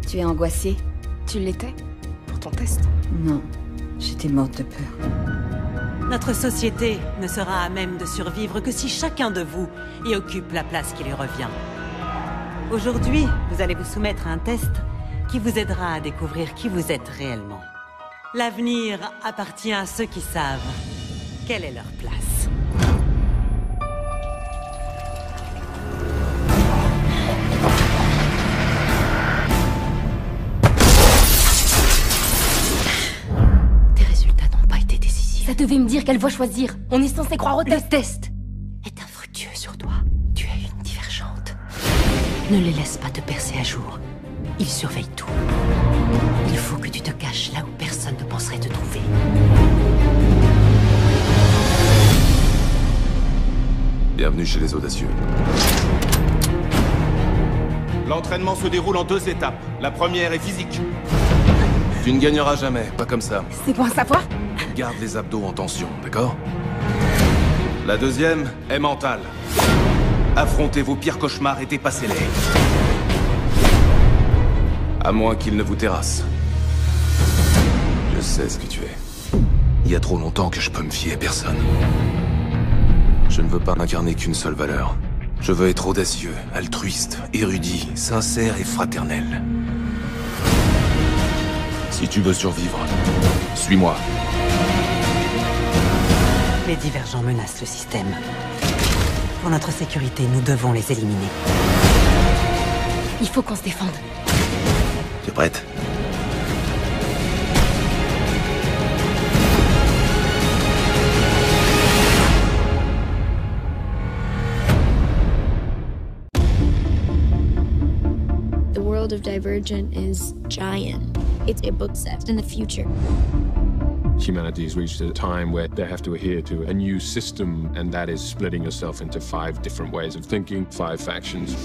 Tu es angoissée? Tu l'étais? Pour ton test? Non, j'étais morte de peur. Notre société ne sera à même de survivre que si chacun de vous y occupe la place qui lui revient. Aujourd'hui, vous allez vous soumettre à un test qui vous aidera à découvrir qui vous êtes réellement. L'avenir appartient à ceux qui savent quelle est leur place. Tes résultats n'ont pas été décisifs. Ça devait me dire quelle voie choisir. On est censé croire au test. Le test est infructueux sur toi. Tu es une divergente. Ne les laisse pas te percer à jour. Ils surveillent tout. Il faut que tu te caches là où personne ne penserait te trouver. Bienvenue chez les audacieux. L'entraînement se déroule en 2 étapes. La première est physique. Tu ne gagneras jamais, pas comme ça. C'est bon à savoir? Garde les abdos en tension, d'accord? La deuxième est mentale. Affrontez vos pires cauchemars et dépassez-les. À moins qu'ils ne vous terrassent. Je sais ce que tu es. Il y a trop longtemps que je peux me fier à personne. Je ne veux pas n'incarner qu'une seule valeur. Je veux être audacieux, altruiste, érudit, sincère et fraternel. Si tu veux survivre, suis-moi. Les divergents menacent le système. Pour notre sécurité, nous devons les éliminer. Il faut qu'on se défende. Tu es prête? The world of Divergent is giant. It's a book set in the future. Humanity has reached a time where they have to adhere to a new system, and that is splitting yourself into 5 different ways of thinking, 5 factions.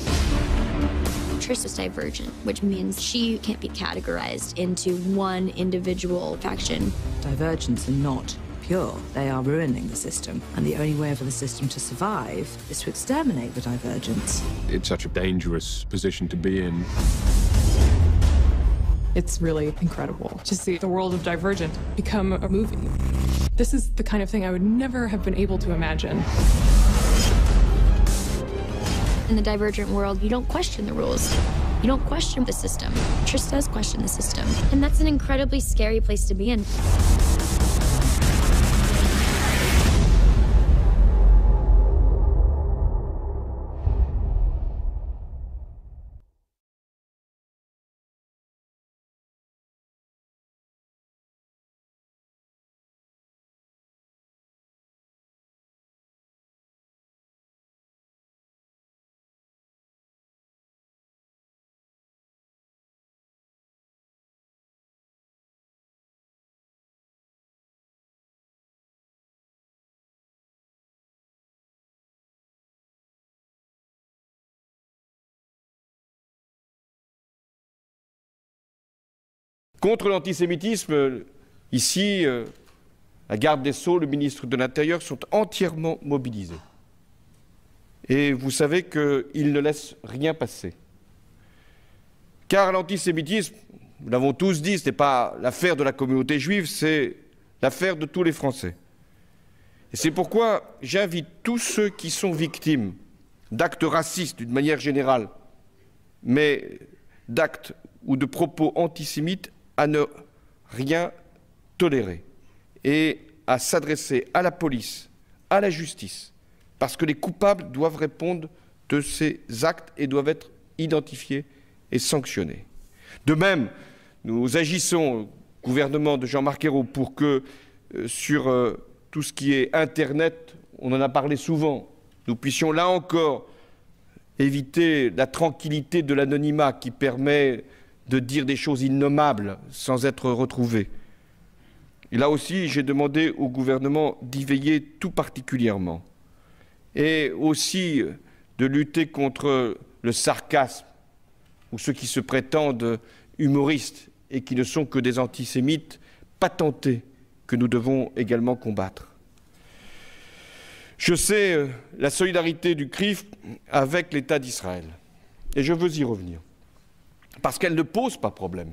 Trish is divergent, which means she can't be categorized into one individual faction. Divergents are not pure. They are ruining the system, and the only way for the system to survive is to exterminate the divergents. It's such a dangerous position to be in. It's really incredible to see the world of Divergent become a movie. This is the kind of thing I would never have been able to imagine. In the Divergent world, you don't question the rules. You don't question the system. Trish does question the system. And that's an incredibly scary place to be in. Contre l'antisémitisme, ici, la garde des Sceaux, le ministre de l'Intérieur sont entièrement mobilisés. Et vous savez qu'ils ne laissent rien passer. Car l'antisémitisme, nous l'avons tous dit, ce n'est pas l'affaire de la communauté juive, c'est l'affaire de tous les Français. Et c'est pourquoi j'invite tous ceux qui sont victimes d'actes racistes d'une manière générale, mais d'actes ou de propos antisémites, à ne rien tolérer et à s'adresser à la police, à la justice, parce que les coupables doivent répondre de ces actes et doivent être identifiés et sanctionnés. De même, nous agissons au gouvernement de Jean-Marc Ayrault pour que sur tout ce qui est Internet, on en a parlé souvent, nous puissions là encore éviter la tranquillité de l'anonymat qui permet de dire des choses innommables sans être retrouvé. Et là aussi, j'ai demandé au gouvernement d'y veiller tout particulièrement. Et aussi de lutter contre le sarcasme, ou ceux qui se prétendent humoristes et qui ne sont que des antisémites patentés que nous devons également combattre. Je sais la solidarité du CRIF avec l'État d'Israël, et je veux y revenir. parce qu'elle ne pose pas problème,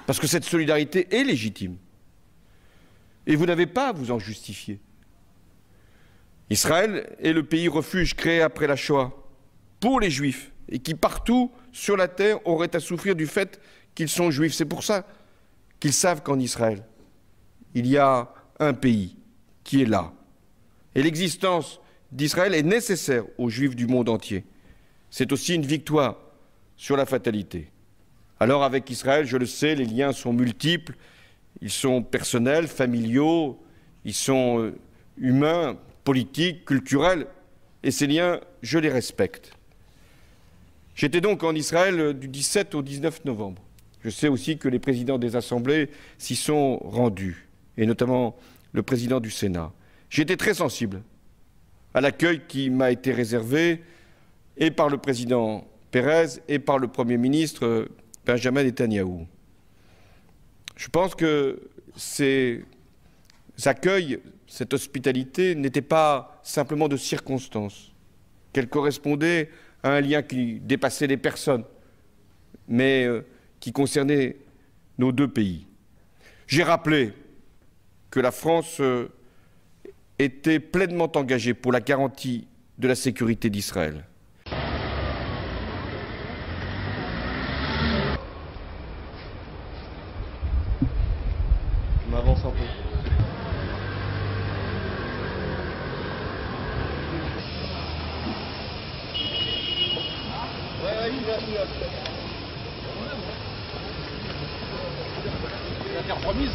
parce que cette solidarité est légitime. Et vous n'avez pas à vous en justifier. Israël est le pays refuge créé après la Shoah pour les Juifs et qui partout sur la terre auraient à souffrir du fait qu'ils sont Juifs. C'est pour ça qu'ils savent qu'en Israël, il y a un pays qui est là. Et l'existence d'Israël est nécessaire aux Juifs du monde entier. C'est aussi une victoire sur la fatalité. Alors avec Israël, je le sais, les liens sont multiples, ils sont personnels, familiaux, ils sont humains, politiques, culturels, et ces liens, je les respecte. J'étais donc en Israël du 17 au 19 novembre. Je sais aussi que les présidents des assemblées s'y sont rendus, et notamment le président du Sénat. J'étais très sensible à l'accueil qui m'a été réservé et par le président Pérez et par le Premier ministre Benjamin Netanyahou. Je pense que ces accueils, cette hospitalité n'était pas simplement de circonstance, qu'elle correspondait à un lien qui dépassait les personnes, mais qui concernait nos deux pays. J'ai rappelé que la France était pleinement engagée pour la garantie de la sécurité d'Israël. Je m'avance un peu. Remise.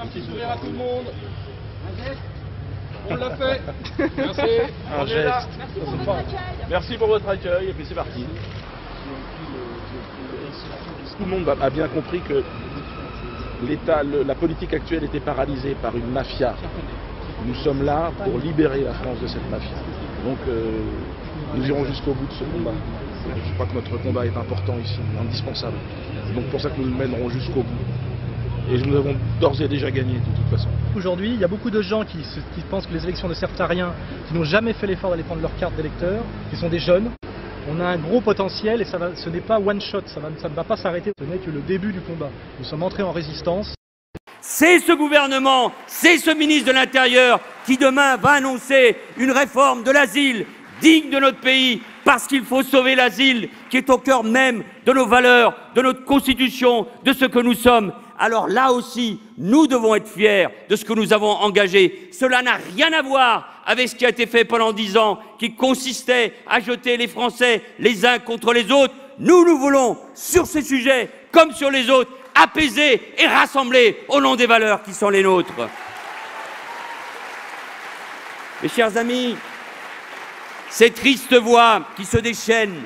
Un petit sourire à tout le monde. On l'a fait. Merci. On est là. Merci pour votre accueil. Et puis c'est parti. Tout le monde a bien compris que la politique actuelle était paralysée par une mafia. Nous sommes là pour libérer la France de cette mafia. Donc nous irons jusqu'au bout de ce combat. Je crois que notre combat est important ici, indispensable. Donc pour ça que nous le mènerons jusqu'au bout. Et nous avons d'ores et déjà gagné de toute façon. Aujourd'hui, il y a beaucoup de gens qui pensent que les élections ne servent à rien, qui n'ont jamais fait l'effort d'aller prendre leur carte d'électeur, qui sont des jeunes. On a un gros potentiel et ce n'est pas one shot, ça ne va pas s'arrêter. Ce n'est que le début du combat. Nous sommes entrés en résistance. C'est ce gouvernement, c'est ce ministre de l'Intérieur qui demain va annoncer une réforme de l'asile digne de notre pays, parce qu'il faut sauver l'asile qui est au cœur même de nos valeurs, de notre constitution, de ce que nous sommes. Alors là aussi, nous devons être fiers de ce que nous avons engagé. Cela n'a rien à voir avec ce qui a été fait pendant 10 ans, qui consistait à jeter les Français les uns contre les autres. Nous voulons, sur ces sujets comme sur les autres, apaiser et rassembler au nom des valeurs qui sont les nôtres. Mes chers amis, ces tristes voix qui se déchaînent,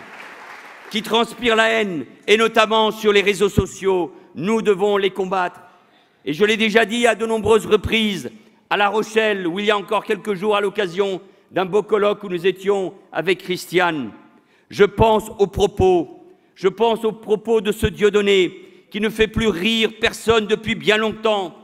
qui transpirent la haine, et notamment sur les réseaux sociaux, nous devons les combattre. Et je l'ai déjà dit à de nombreuses reprises, à La Rochelle, où il y a encore quelques jours, à l'occasion d'un beau colloque où nous étions avec Christiane. Je pense aux propos de ce Dieudonné, qui ne fait plus rire personne depuis bien longtemps,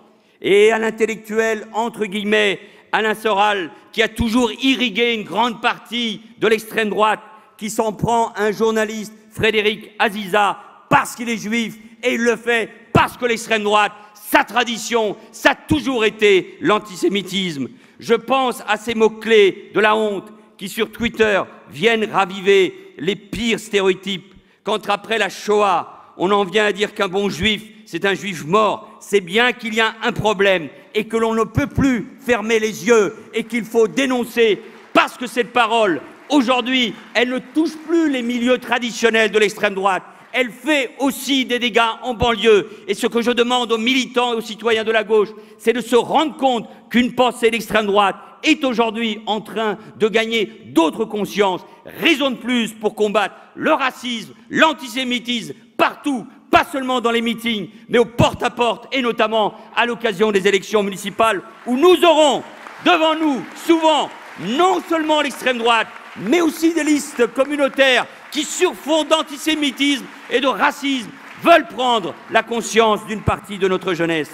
et à l'intellectuel, entre guillemets, Alain Soral, qui a toujours irrigué une grande partie de l'extrême droite, qui s'en prend à un journaliste, Frédéric Aziza, parce qu'il est juif, et il le fait parce que l'extrême droite, sa tradition, ça a toujours été l'antisémitisme. Je pense à ces mots-clés de la honte qui, sur Twitter, viennent raviver les pires stéréotypes. Quand après la Shoah, on en vient à dire qu'un bon juif, c'est un juif mort, c'est bien qu'il y a un problème et que l'on ne peut plus fermer les yeux et qu'il faut dénoncer, parce que cette parole, aujourd'hui, elle ne touche plus les milieux traditionnels de l'extrême droite. Elle fait aussi des dégâts en banlieue. Et ce que je demande aux militants et aux citoyens de la gauche, c'est de se rendre compte qu'une pensée d'extrême droite est aujourd'hui en train de gagner d'autres consciences. Raison de plus pour combattre le racisme, l'antisémitisme, partout, pas seulement dans les meetings, mais au porte-à-porte, et notamment à l'occasion des élections municipales, où nous aurons devant nous, souvent, non seulement l'extrême droite, mais aussi des listes communautaires qui, sur fond d'antisémitisme et de racisme, veulent prendre la conscience d'une partie de notre jeunesse.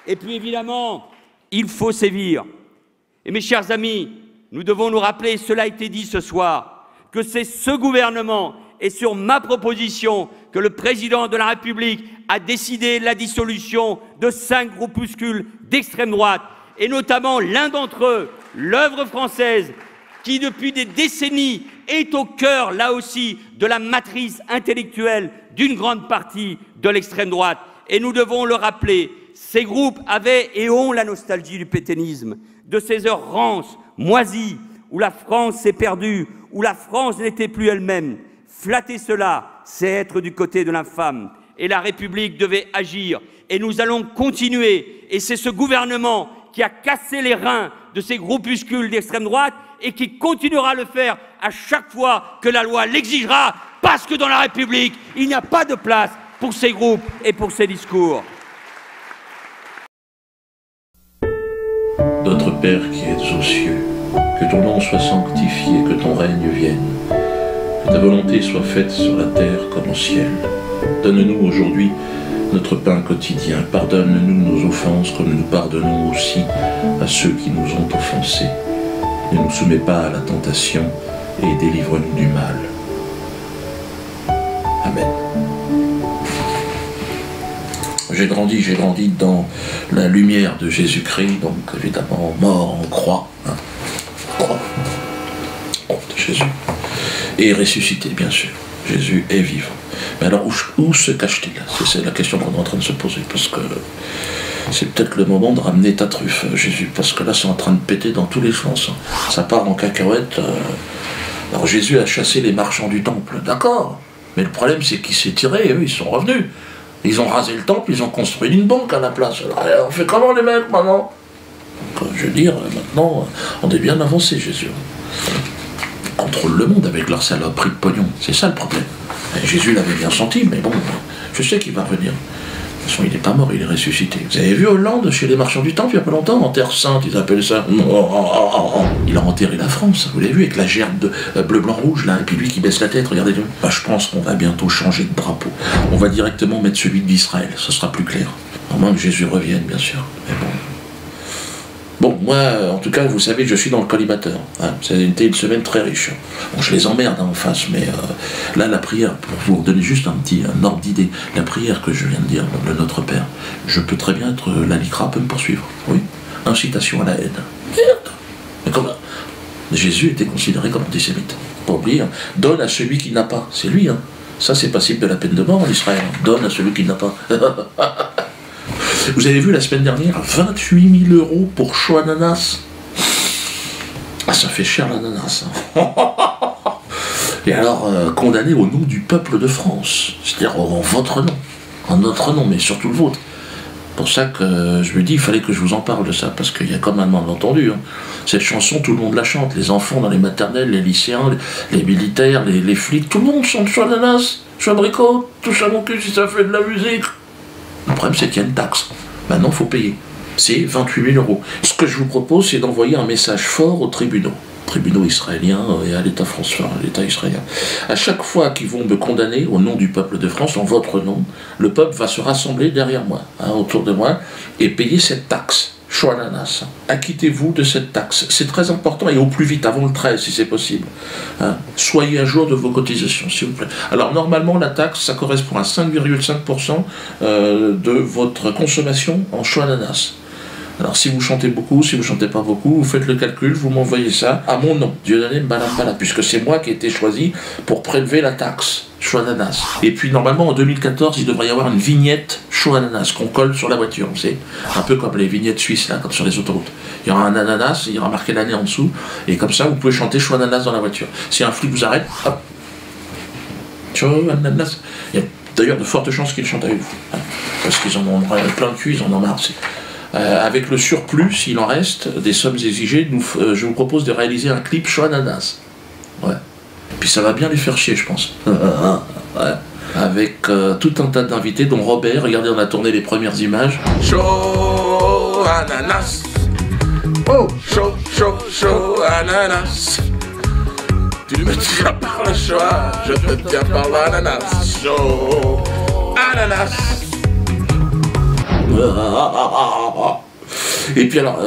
Et puis évidemment, il faut sévir. Et mes chers amis, nous devons nous rappeler, cela a été dit ce soir, que c'est ce gouvernement et sur ma proposition que le président de la République a décidé la dissolution de 5 groupuscules d'extrême droite, et notamment l'un d'entre eux, l'œuvre française, qui depuis des décennies est au cœur, là aussi, de la matrice intellectuelle d'une grande partie de l'extrême droite. Et nous devons le rappeler, ces groupes avaient et ont la nostalgie du pétainisme, de ces heures rances, moisies, où la France s'est perdue, où la France n'était plus elle-même. Flatter cela, c'est être du côté de l'infâme. Et la République devait agir. Et nous allons continuer. Et c'est ce gouvernement qui a cassé les reins de ces groupuscules d'extrême droite et qui continuera à le faire à chaque fois que la loi l'exigera, parce que dans la République, il n'y a pas de place pour ces groupes et pour ces discours. Notre Père qui es aux cieux, que ton nom soit sanctifié, que ton règne vienne, que ta volonté soit faite sur la terre comme au ciel. Donne-nous aujourd'hui notre pain quotidien. Pardonne-nous nos offenses comme nous pardonnons aussi à ceux qui nous ont offensés. Ne nous soumets pas à la tentation et délivre-nous du mal. Amen. J'ai grandi dans la lumière de Jésus-Christ, donc évidemment mort en croix, croix de Jésus, et ressuscité bien sûr. Jésus est vivant. Mais alors où se cache-t-il? C'est la question qu'on est en train de se poser, parce que c'est peut-être le moment de ramener ta truffe, Jésus, parce que là c'est en train de péter dans tous les sens. Ça part en cacahuète. Alors Jésus a chassé les marchands du temple, d'accord, mais le problème c'est qu'il s'est tiré, et eux ils sont revenus. Ils ont rasé le temple, ils ont construit une banque à la place. Alors on fait comment les mecs maintenant? Donc, je veux dire, maintenant, on est bien avancé, Jésus. Ils contrôlent le monde avec leur saloperie de pognon. C'est ça le problème. Et Jésus l'avait bien senti, mais bon, je sais qu'il va revenir. De toute façon, il n'est pas mort, il est ressuscité. Vous avez vu Hollande chez les marchands du temple il n'y a pas longtemps, en Terre Sainte, ils appellent ça. Il a enterré la France, vous l'avez vu, avec la gerbe de bleu, blanc, rouge, là, et puis lui qui baisse la tête, regardez-le. Bah, je pense qu'on va bientôt changer de drapeau. On va directement mettre celui d'Israël, ça sera plus clair. À moins que Jésus revienne, bien sûr. Mais bon. Bon, moi, en tout cas, vous savez, je suis dans le collimateur. Hein. Ça a été une semaine très riche. Bon, je les emmerde en face, mais là, la prière, pour vous donner juste un ordre d'idée, la prière que je viens de dire, le Notre Père, je peux très bien être, la LICRA peut me poursuivre. Oui, incitation à la haine. Merde. Mais comment? Jésus était considéré comme antisémite. Pas oublier, hein. Donne à celui qui n'a pas. C'est lui, hein. Ça, c'est passible de la peine de mort en Israël. Donne à celui qui n'a pas. Vous avez vu la semaine dernière, 28 000 € pour chaud ananas. Ah, ça fait cher l'ananas. Hein. Et alors, condamné au nom du peuple de France. C'est-à-dire en votre nom. En notre nom, mais surtout le vôtre. Pour ça que je me dis, il fallait que je vous en parle de ça, parce qu'il y a comme un malentendu. Hein. Cette chanson, tout le monde la chante. Les enfants dans les maternelles, les lycéens, les militaires, les flics, tout le monde chante chaud ananas, chaud abricot, touche à mon cul si ça fait de la musique. Le problème, c'est qu'il y a une taxe. Maintenant, il faut payer. C'est 28 000 €. Ce que je vous propose, c'est d'envoyer un message fort aux tribunaux israéliens et à l'État français, à l'État israélien. À chaque fois qu'ils vont me condamner au nom du peuple de France, en votre nom, le peuple va se rassembler derrière moi, hein, autour de moi, et payer cette taxe. Choananas. Acquittez-vous de cette taxe. C'est très important, et au plus vite, avant le 13, si c'est possible. Hein. Soyez à jour de vos cotisations, s'il vous plaît. Alors, normalement, la taxe, ça correspond à 5,5% de votre consommation en choananas. Alors, si vous chantez beaucoup, si vous chantez pas beaucoup, vous faites le calcul, vous m'envoyez ça à mon nom, Dieudonné Mbala, puisque c'est moi qui ai été choisi pour prélever la taxe Choananas. Et puis, normalement, en 2014, il devrait y avoir une vignette Choananas qu'on colle sur la voiture, vous savez, un peu comme les vignettes suisses, là, sur les autoroutes. Il y aura un ananas, il y aura marqué l'année en dessous, et comme ça, vous pouvez chanter Choananas dans la voiture. Si un flic vous arrête, hop, Choananas. Il y a d'ailleurs de fortes chances qu'ils chantent avec vous, hein, parce qu'ils en ont plein de cul, ils en ont marre. Avec le surplus, s'il en reste, des sommes exigées, je vous propose de réaliser un clip Choananas. Ouais. Puis ça va bien les faire chier, je pense. Ouais. Avec tout un tas d'invités, dont Robert. Regardez, on a tourné les premières images. Choananas. Oh, Choananas. Tu me tiens par le choix, je te tiens par l'ananas. Choananas. Et puis alors,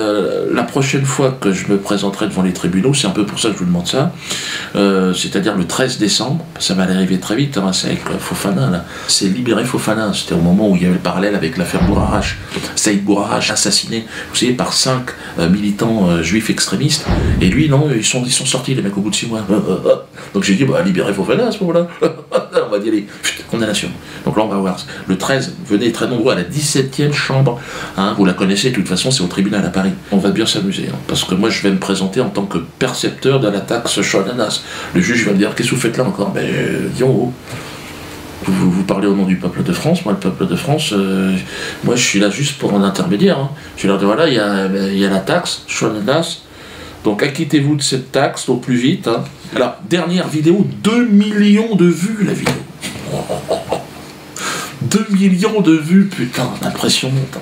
la prochaine fois que je me présenterai devant les tribunaux, c'est un peu pour ça que je vous demande ça, c'est-à-dire le 13 décembre, ça va arriver très vite, hein, c'est avec Fofana, là. C'est libérer Fofana, c'était au moment où il y avait le parallèle avec l'affaire Bourarache. Saïd Bourarache, assassiné, vous savez, par 5 militants juifs extrémistes, et lui, non, ils sont sortis, les mecs, au bout de 6 mois. Donc j'ai dit, bah, libérer Fofana à ce moment-là. On va dire, allez, condamnation. Donc là, on va voir. Le 13, venez très nombreux à la 17e chambre. Hein, vous la connaissez, de toute façon, c'est au tribunal à Paris. On va bien s'amuser. Hein, parce que moi, je vais me présenter en tant que percepteur de la taxe Chouananas. Le juge va me dire, qu'est-ce que vous faites là encore? Mais, disons, vous parlez au nom du peuple de France. Moi, le peuple de France, moi, je suis là juste pour un intermédiaire. Hein. Je leur dis, voilà, il y a la taxe Chouananas. Donc acquittez-vous de cette taxe au plus vite. Hein. Alors, dernière vidéo, 2 millions de vues la vidéo. 2 millions de vues, putain, l'impression monte.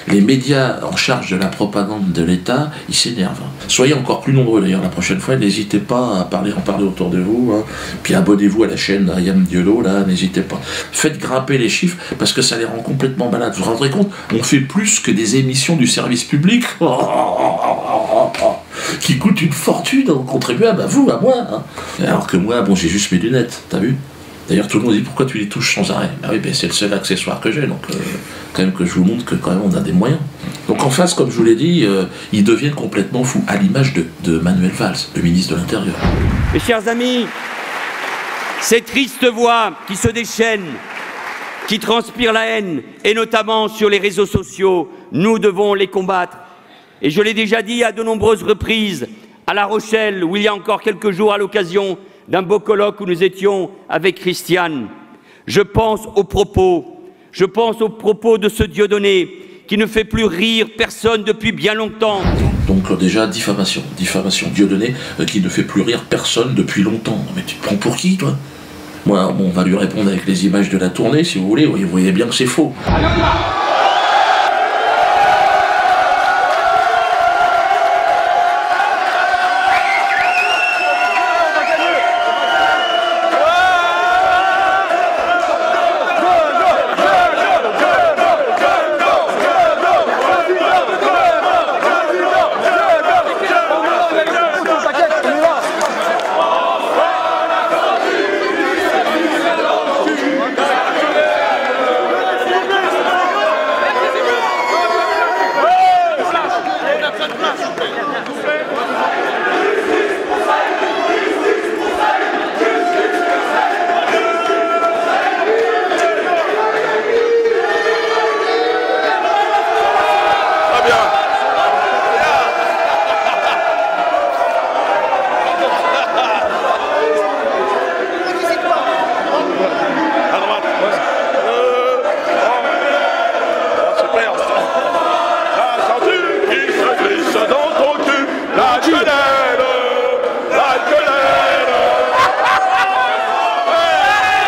Les médias en charge de la propagande de l'État, ils s'énervent. Hein. Soyez encore plus nombreux d'ailleurs la prochaine fois, n'hésitez pas à en parler autour de vous. Hein. Puis abonnez-vous à la chaîne Ayam Diolo, là, n'hésitez pas. Faites grimper les chiffres parce que ça les rend complètement malades. Vous vous rendrez compte, on fait plus que des émissions du service public. Qui coûte une fortune aux contribuables, à vous, à moi. Hein. Alors que moi, bon, j'ai juste mes lunettes, t'as vu? D'ailleurs, tout le monde dit pourquoi tu les touches sans arrêt. Ah oui, ben, c'est le seul accessoire que j'ai, donc quand même que je vous montre que quand même on a des moyens. Donc en face, comme je vous l'ai dit, ils deviennent complètement fous, à l'image de Manuel Valls, le ministre de l'Intérieur. Mes chers amis, ces tristes voix qui se déchaînent, qui transpirent la haine, et notamment sur les réseaux sociaux, nous devons les combattre. Et je l'ai déjà dit à de nombreuses reprises, à La Rochelle, où il y a encore quelques jours, à l'occasion d'un beau colloque où nous étions avec Christiane. Je pense aux propos de ce Dieudonné qui ne fait plus rire personne depuis bien longtemps. Donc déjà, diffamation, Dieudonné qui ne fait plus rire personne depuis longtemps. Mais tu te prends pour qui, toi? Moi, bon, on va lui répondre avec les images de la tournée, si vous voulez, vous voyez bien que c'est faux.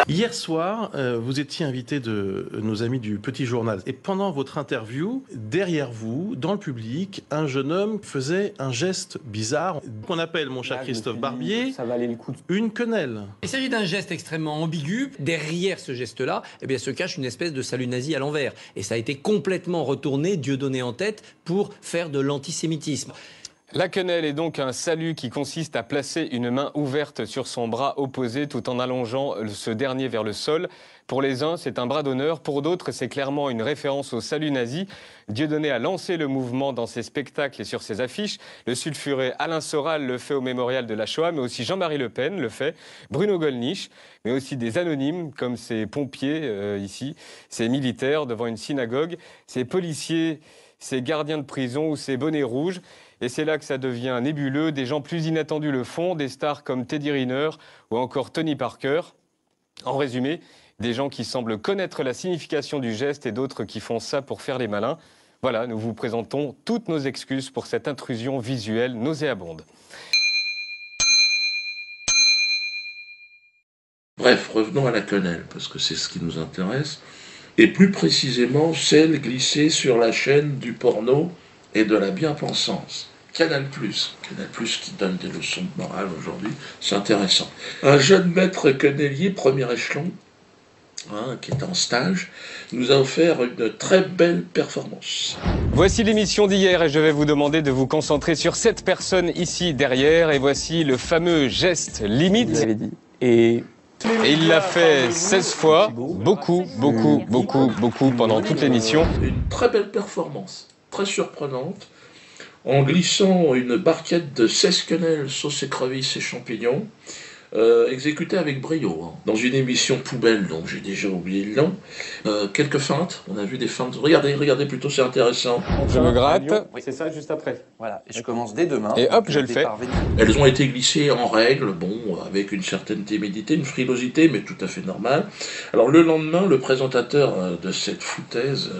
Hier soir, vous étiez invité de nos amis du Petit Journal. Et pendant votre interview, derrière vous, dans le public, un jeune homme faisait un geste bizarre qu'on appelle, mon cher Christophe Barbier, ça valait le coup, une quenelle. Il s'agit d'un geste extrêmement ambigu. Derrière ce geste-là, eh bien, se cache une espèce de salut nazi à l'envers. Et ça a été complètement retourné, Dieudonné en tête, pour faire de l'antisémitisme. La quenelle est donc un salut qui consiste à placer une main ouverte sur son bras opposé tout en allongeant ce dernier vers le sol. Pour les uns, c'est un bras d'honneur. Pour d'autres, c'est clairement une référence au salut nazi. Dieudonné a lancé le mouvement dans ses spectacles et sur ses affiches. Le sulfuré Alain Soral le fait au mémorial de la Shoah, mais aussi Jean-Marie Le Pen le fait, Bruno Gollnisch, mais aussi des anonymes comme ces pompiers ici, ces militaires devant une synagogue, ces policiers, ces gardiens de prison ou ces bonnets rouges. Et c'est là que ça devient nébuleux. Des gens plus inattendus le font, des stars comme Teddy Riner ou encore Tony Parker. En résumé, des gens qui semblent connaître la signification du geste et d'autres qui font ça pour faire les malins. Voilà, nous vous présentons toutes nos excuses pour cette intrusion visuelle nauséabonde. Bref, revenons à la quenelle, parce que c'est ce qui nous intéresse. Et plus précisément, celle glissée sur la chaîne du porno et de la bien-pensance. Canal+, qui donne des leçons de morale aujourd'hui, c'est intéressant. Un jeune maître quenellier, premier échelon, qui est en stage, nous a offert une très belle performance. Voici l'émission d'hier et je vais vous demander de vous concentrer sur cette personne ici derrière. Et voici le fameux geste limite. Et il l'a fait 16 fois, beaucoup pendant toute l'émission. Une très belle performance, très surprenante, en glissant une barquette de 16 quenelles, sauce écrevisse et champignons, exécutée avec brio, hein, dans une émission poubelle dont j'ai déjà oublié le nom. Quelques feintes, on a vu des feintes. Regardez plutôt, c'est intéressant. Je me gratte. Oui, c'est ça, juste après. Voilà, et je commence dès demain. Et hop, je le fais. Elles ont été glissées en règle, bon, avec une certaine timidité, une frilosité, mais tout à fait normale. Alors le lendemain, le présentateur de cette foutaise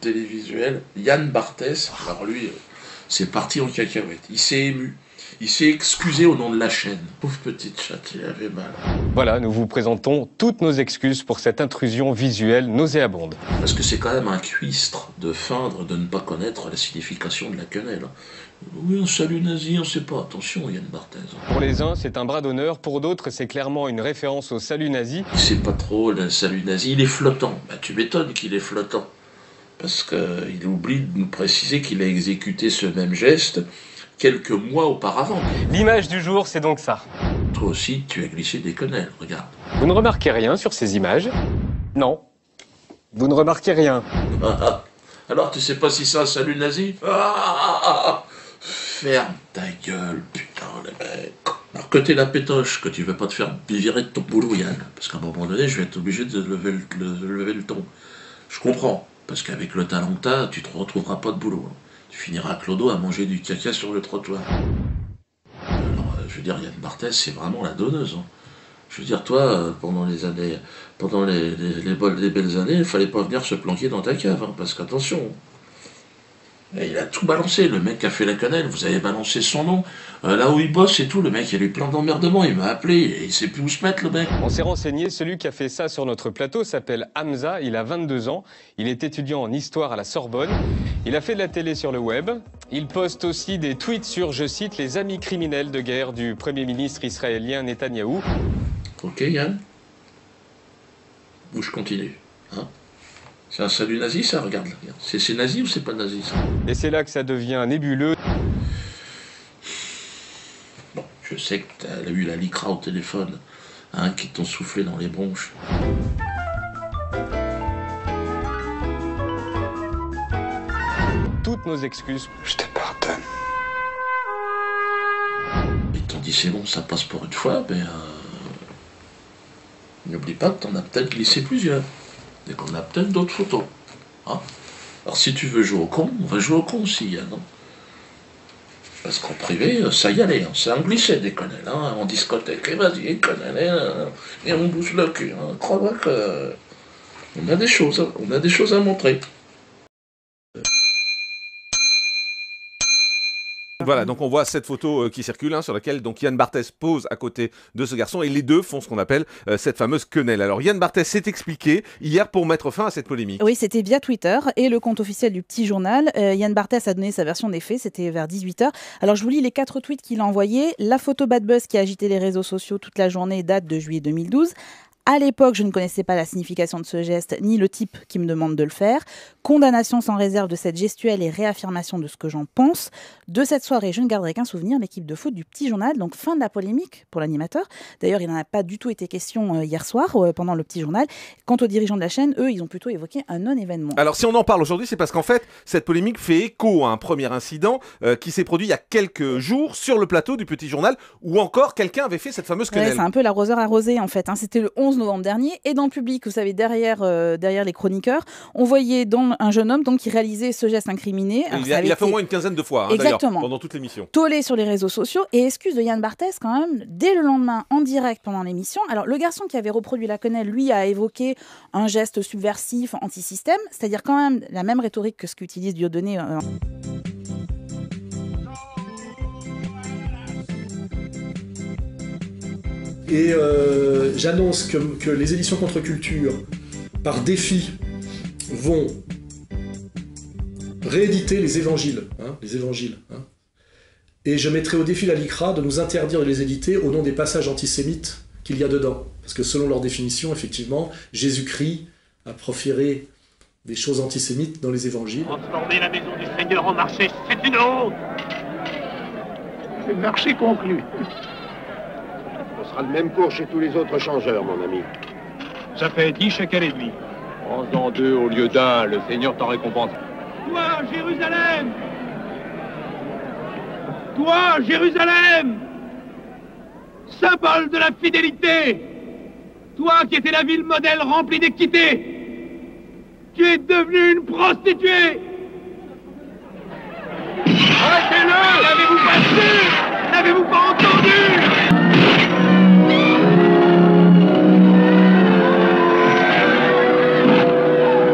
télévisuelle, Yann Barthès, alors lui, c'est parti en cacahuète. Il s'est ému. Il s'est excusé au nom de la chaîne. Pauvre petite chatte, il avait mal. Voilà, nous vous présentons toutes nos excuses pour cette intrusion visuelle nauséabonde. Parce que c'est quand même un cuistre de feindre de ne pas connaître la signification de la quenelle. Oui, un salut nazi, on ne sait pas. Attention, Yann Barthès. Pour les uns, c'est un bras d'honneur. Pour d'autres, c'est clairement une référence au salut nazi. Il sait pas trop, le salut nazi. Il est flottant. Bah, tu m'étonnes qu'il est flottant. Parce qu'il oublie de nous préciser qu'il a exécuté ce même geste quelques mois auparavant. L'image du jour, c'est donc ça. Toi aussi, tu as glissé des quenelles, regarde. Vous ne remarquez rien sur ces images? Non. Vous ne remarquez rien. Alors, tu sais pas si c'est un salut nazi? Ferme ta gueule, putain, les mecs. Alors que t'es la pétoche, que tu veux pas te faire virer de ton boulot, Yann, parce qu'à un moment donné, je vais être obligé de lever le ton. Je comprends, parce qu'avec le talent que t'as, tu te retrouveras pas de boulot. Hein. Tu finiras Clodo à manger du caca sur le trottoir. Alors, je veux dire, Yann Barthès, c'est vraiment la donneuse. Hein. Je veux dire, toi, pendant les années, pendant les belles années, il fallait pas venir se planquer dans ta cave, hein, parce qu'attention. Et il a tout balancé, le mec qui a fait la quenelle, vous avez balancé son nom, là où il bosse et tout, le mec il a eu plein d'emmerdements, il m'a appelé, et il sait plus où se mettre le mec. On s'est renseigné, celui qui a fait ça sur notre plateau s'appelle Hamza, il a 22 ans, il est étudiant en histoire à la Sorbonne, il a fait de la télé sur le web, il poste aussi des tweets sur, je cite, les amis criminels de guerre du Premier ministre israélien Netanyahou. Ok Yann, où je continue, hein. C'est un salut nazi, ça, regarde. C'est nazi ou c'est pas nazi, ça? Et c'est là que ça devient nébuleux. Bon, je sais que t'as eu la Lycra au téléphone, hein, qui t'ont soufflé dans les bronches. Toutes nos excuses. Je te pardonne. Ils t'ont dit c'est bon, ça passe pour une fois, mais n'oublie pas que t'en as peut-être glissé plusieurs. Et qu'on a peut-être d'autres photos. Hein. Alors si tu veux jouer au con, on va jouer au con aussi, Yann. Hein. Parce qu'en privé, ça y allait, hein. C'est un glissé des quenelles, hein, en discothèque. Et vas-y, quenelles, hein, et on bouge le cul. Hein. Crois-moi que on a des choses à montrer. Voilà, donc on voit cette photo qui circule, hein, sur laquelle donc Yann Barthès pose à côté de ce garçon, et les deux font ce qu'on appelle cette fameuse quenelle. Alors Yann Barthès s'est expliqué hier pour mettre fin à cette polémique. Oui, c'était via Twitter et le compte officiel du Petit Journal. Yann Barthès a donné sa version des faits, c'était vers 18h. Alors je vous lis les 4 tweets qu'il a envoyés. La photo bad buzz qui a agité les réseaux sociaux toute la journée date de juillet 2012. À l'époque, je ne connaissais pas la signification de ce geste, ni le type qui me demande de le faire. Condamnation sans réserve de cette gestuelle et réaffirmation de ce que j'en pense. De cette soirée, je ne garderai qu'un souvenir, l'équipe de foot du Petit Journal. Donc fin de la polémique pour l'animateur. D'ailleurs, il n'en a pas du tout été question hier soir pendant le Petit Journal. Quant aux dirigeants de la chaîne, eux, ils ont plutôt évoqué un non-événement. Alors si on en parle aujourd'hui, c'est parce qu'en fait, cette polémique fait écho à un premier incident qui s'est produit il y a quelques jours sur le plateau du Petit Journal, où encore quelqu'un avait fait cette fameuse quenelle. Ouais, c'est un peu l'arroseur arrosé en fait. Hein. C'était le 11 novembre dernier, et dans le public, vous savez, derrière les chroniqueurs, on voyait un jeune homme donc, qui réalisait ce geste incriminé. Alors, il a fait au moins une quinzaine de fois, hein, d'ailleurs, pendant toute l'émission. Tollé sur les réseaux sociaux, et excuse de Yann Barthès quand même, dès le lendemain, en direct pendant l'émission. Alors le garçon qui avait reproduit la quenelle, lui, a évoqué un geste subversif, anti-système, c'est-à-dire quand même la même rhétorique que ce qu'utilise Dieudonné. Et j'annonce que les éditions Contre-Culture, par défi, vont rééditer les évangiles. Et je mettrai au défi la Lycra de nous interdire de les éditer au nom des passages antisémites qu'il y a dedans. Parce que selon leur définition, effectivement, Jésus-Christ a proféré des choses antisémites dans les évangiles. Transformer la maison du Seigneur en marché, c'est une honte. Le marché conclu. Ce sera le même cours chez tous les autres changeurs, mon ami. Ça fait 10 shekels et demi. Prends-en 2 au lieu d'1, le Seigneur t'en récompense. Toi, Jérusalem! Toi, Jérusalem! Symbole de la fidélité! Toi qui étais la ville modèle remplie d'équité! Tu es devenue une prostituée! Arrêtez-le! N'avez-vous pas su? N'avez-vous pas entendu?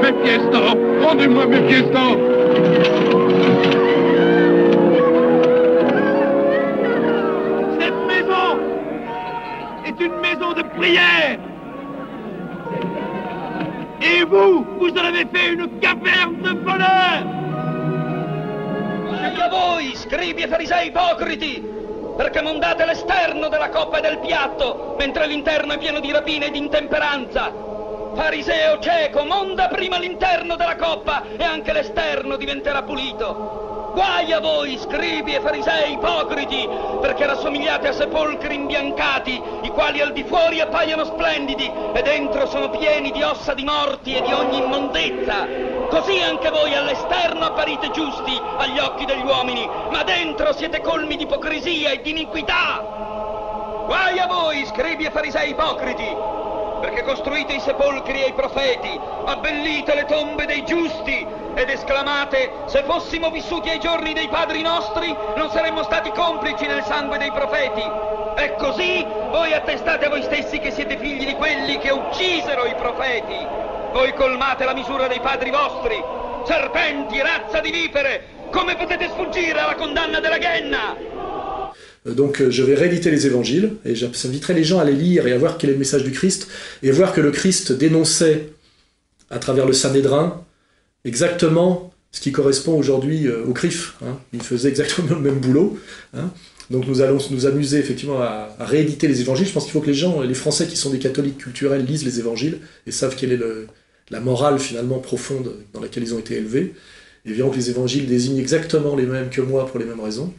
Mes pièces d'or! Rendez-moi mes pièces d'or! Cette maison est une maison de prière! Et vous en avez fait une caverne de voleurs! E a voi, scribi e farisei ipocriti, perché mondate l'esterno della coppa e del piatto, mentre l'interno è pieno di rapine e di intemperanza. Fariseo cieco, monda prima l'interno della coppa e anche l'esterno diventerà pulito. Guai a voi, scribi e farisei ipocriti, perché rassomigliate a sepolcri imbiancati, i quali al di fuori appaiono splendidi e dentro sono pieni di ossa di morti e di ogni immondezza. Così anche voi all'esterno apparite giusti agli occhi degli uomini, ma dentro siete colmi di ipocrisia e di iniquità. Guai a voi, scribi e farisei ipocriti, perché costruite i sepolcri ai profeti, abbellite le tombe dei giusti ed esclamate: se fossimo vissuti ai giorni dei padri nostri non saremmo stati complici nel sangue dei profeti. E così voi attestate a voi stessi che siete figli di quelli che uccisero i profeti. Voi colmate la misura dei padri vostri. Serpenti, razza di vipere, come potete sfuggire alla condanna della Ghenna? Donc je vais rééditer les évangiles, et j'inviterai les gens à les lire et à voir quel est le message du Christ, et voir que le Christ dénonçait, à travers le Sanhédrin, exactement ce qui correspond aujourd'hui au CRIF. Hein. Il faisait exactement le même boulot. Hein. Donc nous allons nous amuser effectivement à rééditer les évangiles. Je pense qu'il faut que les Français qui sont des catholiques culturels lisent les évangiles, et savent quelle est la morale finalement profonde dans laquelle ils ont été élevés, et verront que les évangiles désignent exactement les mêmes que moi pour les mêmes raisons.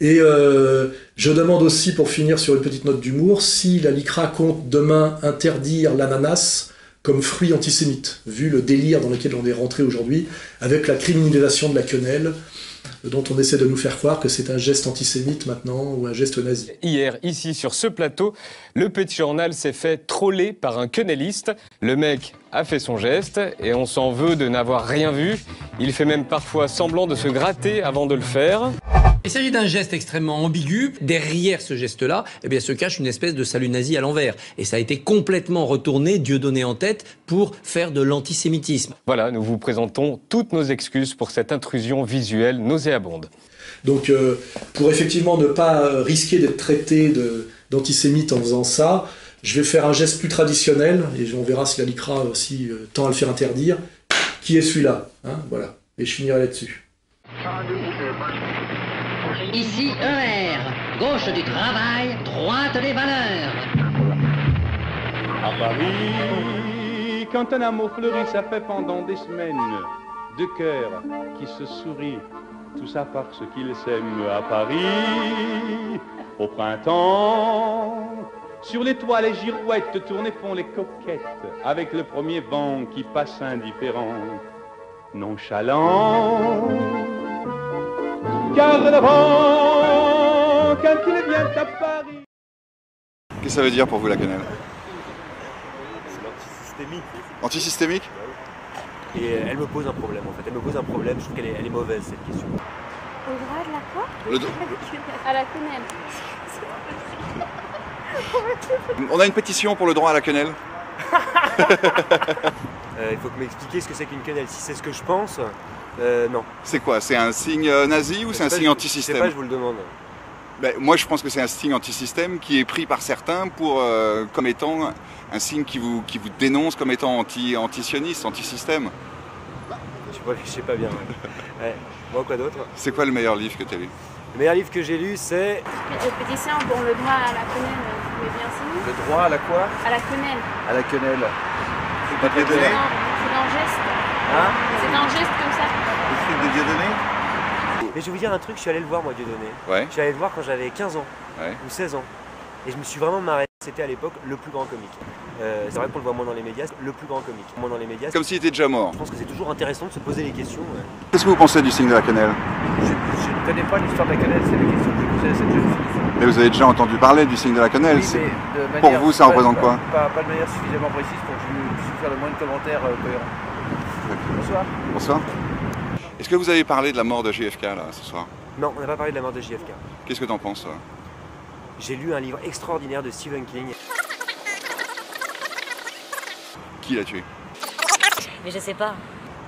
Et je demande aussi, pour finir sur une petite note d'humour, si la LICRA compte demain interdire l'ananas comme fruit antisémite, vu le délire dans lequel on est rentré aujourd'hui, avec la criminalisation de la quenelle, dont on essaie de nous faire croire que c'est un geste antisémite maintenant, ou un geste nazi. Hier, ici, sur ce plateau, le Petit Journal s'est fait troller par un quenelliste. Le mec a fait son geste, et on s'en veut de n'avoir rien vu. Il fait même parfois semblant de se gratter avant de le faire. Il s'agit d'un geste extrêmement ambigu. Derrière ce geste-là, eh bien, se cache une espèce de salut nazi à l'envers. Et ça a été complètement retourné, Dieu donné en tête, pour faire de l'antisémitisme. Voilà, nous vous présentons toutes nos excuses pour cette intrusion visuelle nauséabonde. Donc, pour effectivement ne pas risquer d'être traité d'antisémite en faisant ça, je vais faire un geste plus traditionnel, et on verra si la LICRA aussi tend à le faire interdire. Qui est celui-là, hein, voilà. Et je finirai là-dessus. Ici ER, gauche du travail, droite des valeurs. À Paris, quand un amour fleurit, ça fait pendant des semaines deux cœurs qui se sourient, tout ça parce qu'ils s'aiment. À Paris, au printemps, sur les toits les girouettes tournent et font les coquettes, avec le premier vent qui passe indifférent, nonchalant. Car le vent, quand il vient à Paris... Qu'est-ce que ça veut dire pour vous la quenelle? C'est l'antisystémique. Antisystémique? Et elle me pose un problème en fait. Elle me pose un problème, je trouve qu'elle est mauvaise cette question. Au droit de la quoi? À la quenelle. On a une pétition pour le droit à la quenelle. Il faut que m'expliquiez ce que c'est qu'une quenelle. Si c'est ce que je pense, non. C'est quoi? C'est un signe nazi ou c'est un signe antisystème? Je sais pas, je vous le demande. Ben, moi je pense que c'est un signe antisystème qui est pris par certains pour, comme étant un signe qui vous dénonce comme étant anti-sioniste, anti-système. Je sais pas bien. Ouais. Moi quoi d'autre? C'est quoi le meilleur livre que tu as lu? Le meilleur livre que j'ai lu c'est... Pétition pour le droit à la quenelle. Mais bien sûr. Le droit à la quoi? À la quenelle. À la quenelle. C'est pas Dieudonné? C'est un geste. Hein? C'est un geste comme ça. Le truc de Dieudonné? Mais je vais vous dire un truc, je suis allé le voir moi Dieudonné. Ouais. Je suis allé le voir quand j'avais 15 ans Ouais. ou 16 ans. Et je me suis vraiment marré. C'était à l'époque le plus grand comique. C'est vrai qu'on le voit moins dans les médias, le plus grand comique. Moins dans les médias. Comme s'il était déjà mort. Je pense que c'est toujours intéressant de se poser les questions. Qu'est-ce que vous pensez du signe de la quenelle? Je ne connais pas l'histoire de la quenelle, c'est la question que j'ai posée à cette jeune fille. Mais vous avez déjà entendu parler du signe de la quenelle. Oui, mais de manière, pour vous, ça représente quoi? Pas de manière suffisamment précise pour que je puisse faire le moins de commentaires cohérents. Bonsoir. Bonsoir. Est-ce que vous avez parlé de la mort de JFK là ce soir? Non, on n'a pas parlé de la mort de JFK. Qu'est-ce que t'en penses toi? J'ai lu un livre extraordinaire de Stephen King. Qui l'a tué? Mais je sais pas.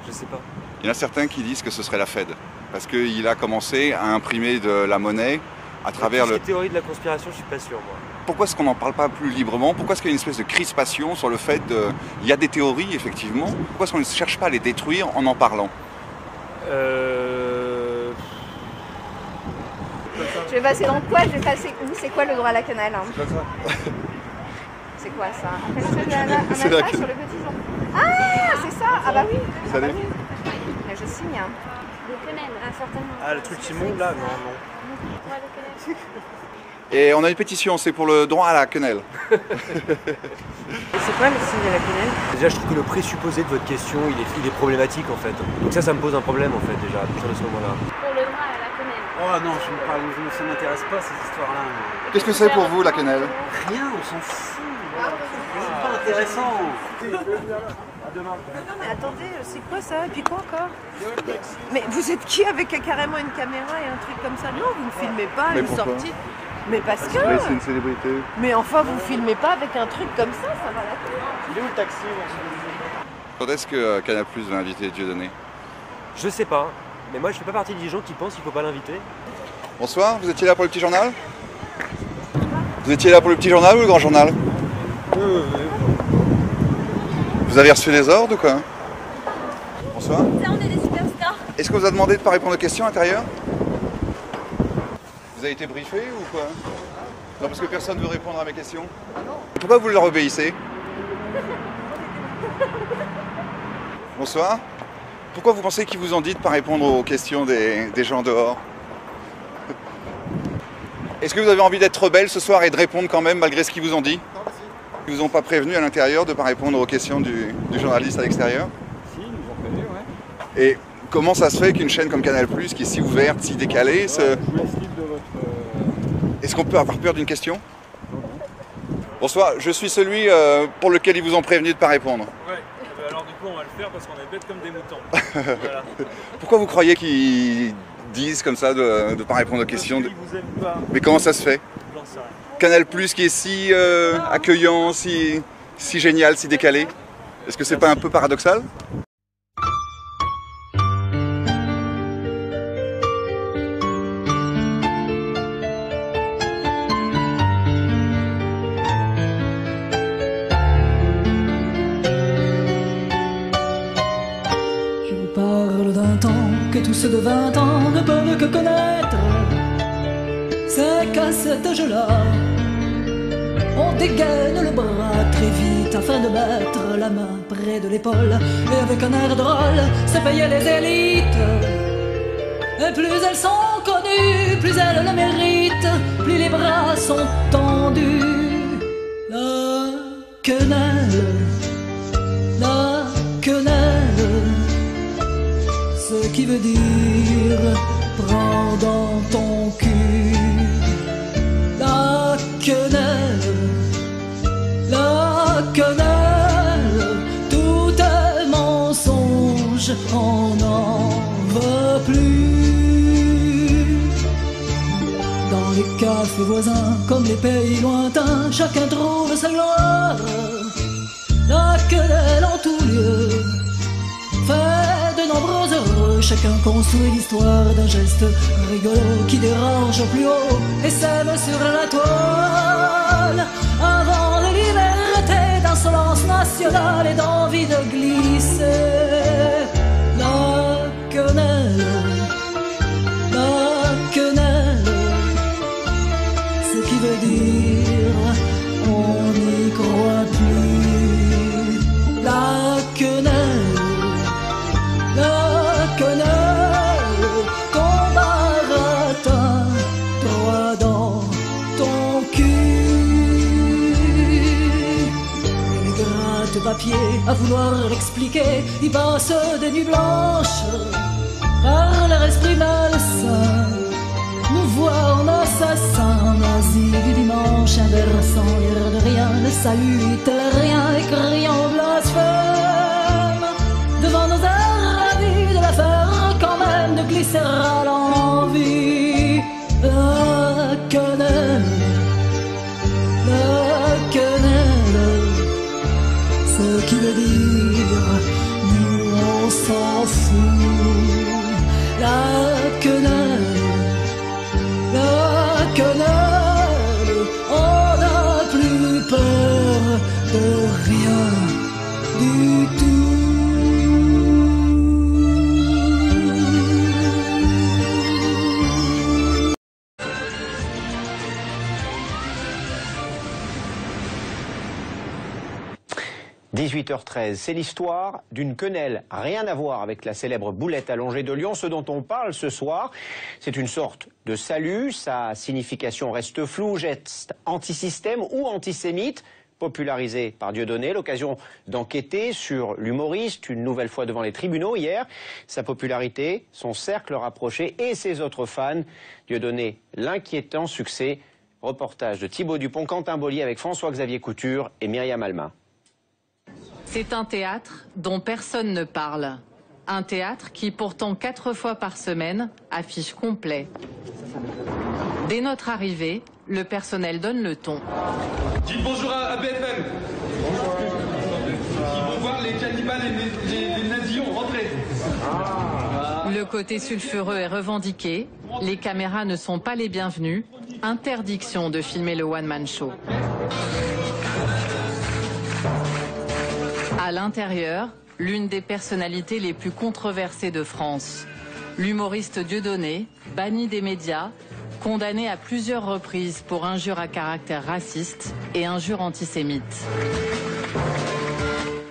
Je sais pas. Il y en a certains qui disent que ce serait la Fed. Parce qu'il a commencé à imprimer de la monnaie à travers le... Les théories de la conspiration, je suis pas sûr moi. Pourquoi est-ce qu'on n'en parle pas plus librement? Pourquoi est-ce qu'il y a une espèce de crispation sur le fait de... Il y a des théories, effectivement. Pourquoi est-ce qu'on ne cherche pas à les détruire en parlant? Je vais passer dans quoi? Je vais passer où? C'est quoi le droit à la quenelle? C'est quoi ça? C'est quoi ça? Un massage C'est la sur le petit joint. Ah, c'est ça? Ah bah oui. Salut. Ah bah oui. Mais je signe. Le quenelle, certainement. Ah, le truc qui monte là? Non, non. Ouais, le quenelle. Et on a une pétition, c'est pour le droit à la quenelle. C'est quoi le signe de la quenelle? Déjà, je trouve que le présupposé de votre question, il est problématique en fait. Donc ça me pose un problème en fait déjà, à partir de ce moment-là. Pour le droit à la quenelle. Oh non, ça m'intéresse pas ces histoires-là. Qu'est-ce que c'est pour vous la quenelle? Rien, on s'en fout. C'est pas intéressant. Non mais attendez, c'est quoi ça? Et puis quoi encore? Mais vous êtes qui avec carrément une caméra et un truc comme ça? Non, vous ne filmez pas Mais une pourquoi? sortie. Mais parce que... C'est une célébrité. Mais enfin, vous filmez pas avec un truc comme ça va la tête. Il est où le taxi? Quand est-ce que Canal+ va inviter Dieudonné? Je sais pas, mais moi je fais pas partie des gens qui pensent qu'il faut pas l'inviter. Bonsoir, vous étiez là pour le petit journal? Vous étiez là pour le petit journal ou le grand journal? Vous avez reçu des ordres ou quoi? Bonsoir. Ça, on est des superstars. Est-ce qu'on vous a demandé de ne pas répondre aux questions intérieures? Vous avez été briefé ou quoi? Non, parce que personne ne veut répondre à mes questions. Pourquoi vous leur obéissez? Bonsoir. Pourquoi vous pensez qu'ils vous ont dit de ne pas répondre aux questions des gens dehors? Est-ce que vous avez envie d'être rebelle ce soir et de répondre quand même malgré ce qu'ils vous ont dit? Ils vous ont pas prévenu à l'intérieur de ne pas répondre aux questions du journaliste à l'extérieur? Si, ils nous ont prévenu, ouais. Et comment ça se fait qu'une chaîne comme Canal+, qui est si ouverte, si décalée, Je vous laisse libre de votre... Est-ce qu'on peut avoir peur d'une question? Bonsoir, je suis celui pour lequel ils vous ont prévenu de ne pas répondre. Ouais, alors du coup on va le faire parce qu'on est bêtes comme des moutons. Voilà. Pourquoi vous croyez qu'ils disent comme ça de ne pas répondre aux questions? Ils vous aiment pas. Mais comment ça se fait? J'en sais rien. Canal+, qui est si accueillant, si génial, si décalé. Est-ce que c'est pas un peu paradoxal? Je vous parle d'un temps que tous ceux de 20 ans ne peuvent que connaître. C'est qu'à cet âge-là, on dégaine le bras très vite afin de mettre la main près de l'épaule. Et avec un air drôle, se payer les élites. Et plus elles sont connues, plus elles le méritent, plus les bras sont tendus. La quenelle, ce qui veut dire prends dans ton cul. La quenelle, tout est mensonge, on n'en veut plus. Dans les cafés voisins, comme les pays lointains, chacun trouve sa gloire. La quenelle en tout lieu fait de nombreux heureux, chacun construit l'histoire d'un geste rigolo qui dérange au plus haut et sème sur la toile. Avant la liberté, d'insolence nationale et d'envie de glisser. La quenelle, ce qui veut dire pied à vouloir expliquer. Il passe des nuits blanches par leur esprit malsain. Nous voit en assassin nazi du dimanche, inversant l'air de rien, ne salue rien et criant blasphème. Devant nos airs ravis de l'affaire, quand même de glisser à l'envie. La quenelle, ce qui veut dire, nous on s'en fout. La quenelle, on n'a plus peur de rien du tout. 18h13, c'est l'histoire d'une quenelle, rien à voir avec la célèbre boulette allongée de Lyon. Ce dont on parle ce soir, c'est une sorte de salut, sa signification reste floue, geste antisystème ou antisémite, popularisé par Dieudonné, l'occasion d'enquêter sur l'humoriste, une nouvelle fois devant les tribunaux hier. Sa popularité, son cercle rapproché et ses autres fans. Dieudonné, l'inquiétant succès. Reportage de Thibaut Dupont, Quentin Bollier avec François-Xavier Couture et Myriam Alma. C'est un théâtre dont personne ne parle. Un théâtre qui, pourtant 4 fois par semaine, affiche complet. Dès notre arrivée, le personnel donne le ton. Dites bonjour à BFM. Ils vont voir les cannibales et les nazis ont rentré. Le côté sulfureux est revendiqué. Les caméras ne sont pas les bienvenues. Interdiction de filmer le one-man show. À l'intérieur, l'une des personnalités les plus controversées de France. L'humoriste Dieudonné, banni des médias, condamné à plusieurs reprises pour injures à caractère raciste et injures antisémites.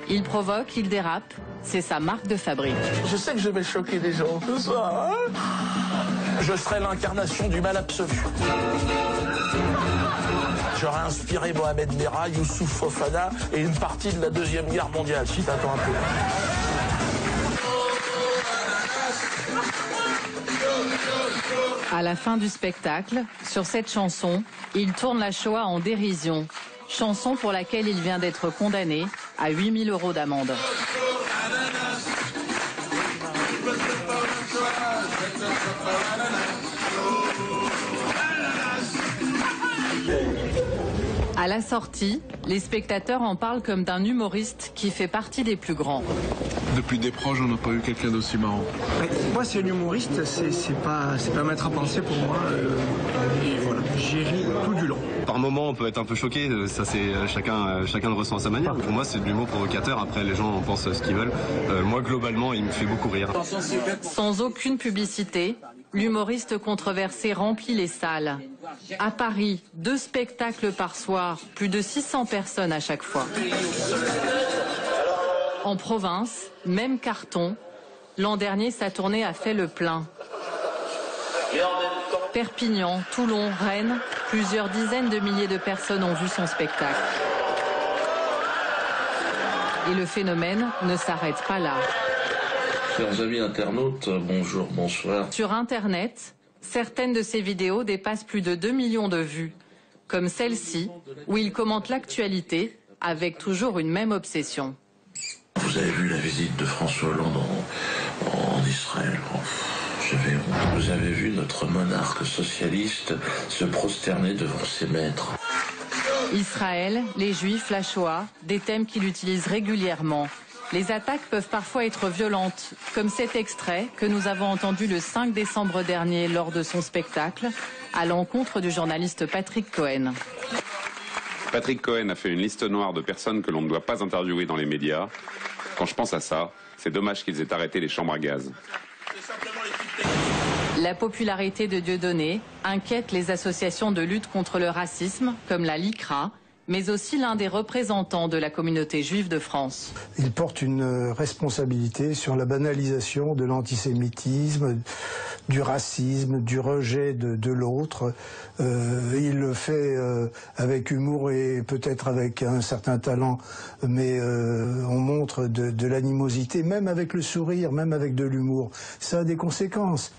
Il provoque, il dérape, c'est sa marque de fabrique. Je sais que je vais choquer les gens ce soir. Hein, je serai l'incarnation du mal absolu. J'aurais inspiré Mohamed Merah, Youssouf Fofana et une partie de la Deuxième Guerre mondiale. Si t'attends un peu. À la fin du spectacle, sur cette chanson, il tourne la Shoah en dérision. Chanson pour laquelle il vient d'être condamné à 8 000 € d'amende. À la sortie, les spectateurs en parlent comme d'un humoriste qui fait partie des plus grands. Depuis des proches, on n'a pas eu quelqu'un d'aussi marrant. Moi, c'est un humoriste, c'est pas mettre à penser pour moi. Et voilà, j'ai ri tout du long. Par moment, on peut être un peu choqué, ça c'est chacun le ressent à sa manière. Pour moi, c'est de l'humour provocateur, après les gens en pensent ce qu'ils veulent. Moi, globalement, il me fait beaucoup rire. Sans aucune publicité, l'humoriste controversé remplit les salles. À Paris, 2 spectacles par soir, plus de 600 personnes à chaque fois. En province, même carton. L'an dernier, sa tournée a fait le plein. Perpignan, Toulon, Rennes, plusieurs dizaines de milliers de personnes ont vu son spectacle. Et le phénomène ne s'arrête pas là. Chers amis internautes, bonjour, bonsoir. Sur Internet, certaines de ses vidéos dépassent plus de 2 millions de vues, comme celle-ci, où il commente l'actualité avec toujours une même obsession. Vous avez vu la visite de François Hollande en Israël. J'avais honte. Vous avez vu notre monarque socialiste se prosterner devant ses maîtres. Israël, les Juifs, la Shoah, des thèmes qu'il utilise régulièrement. Les attaques peuvent parfois être violentes, comme cet extrait que nous avons entendu le 5 décembre dernier lors de son spectacle, à l'encontre du journaliste Patrick Cohen. Patrick Cohen a fait une liste noire de personnes que l'on ne doit pas interviewer dans les médias. Quand je pense à ça, c'est dommage qu'ils aient arrêté les chambres à gaz. La popularité de Dieudonné inquiète les associations de lutte contre le racisme, comme la LICRA, mais aussi l'un des représentants de la communauté juive de France. Il porte une responsabilité sur la banalisation de l'antisémitisme, du racisme, du rejet de l'autre. Il le fait avec humour et peut-être avec un certain talent, mais on montre de l'animosité, même avec le sourire, même avec de l'humour. Ça a des conséquences.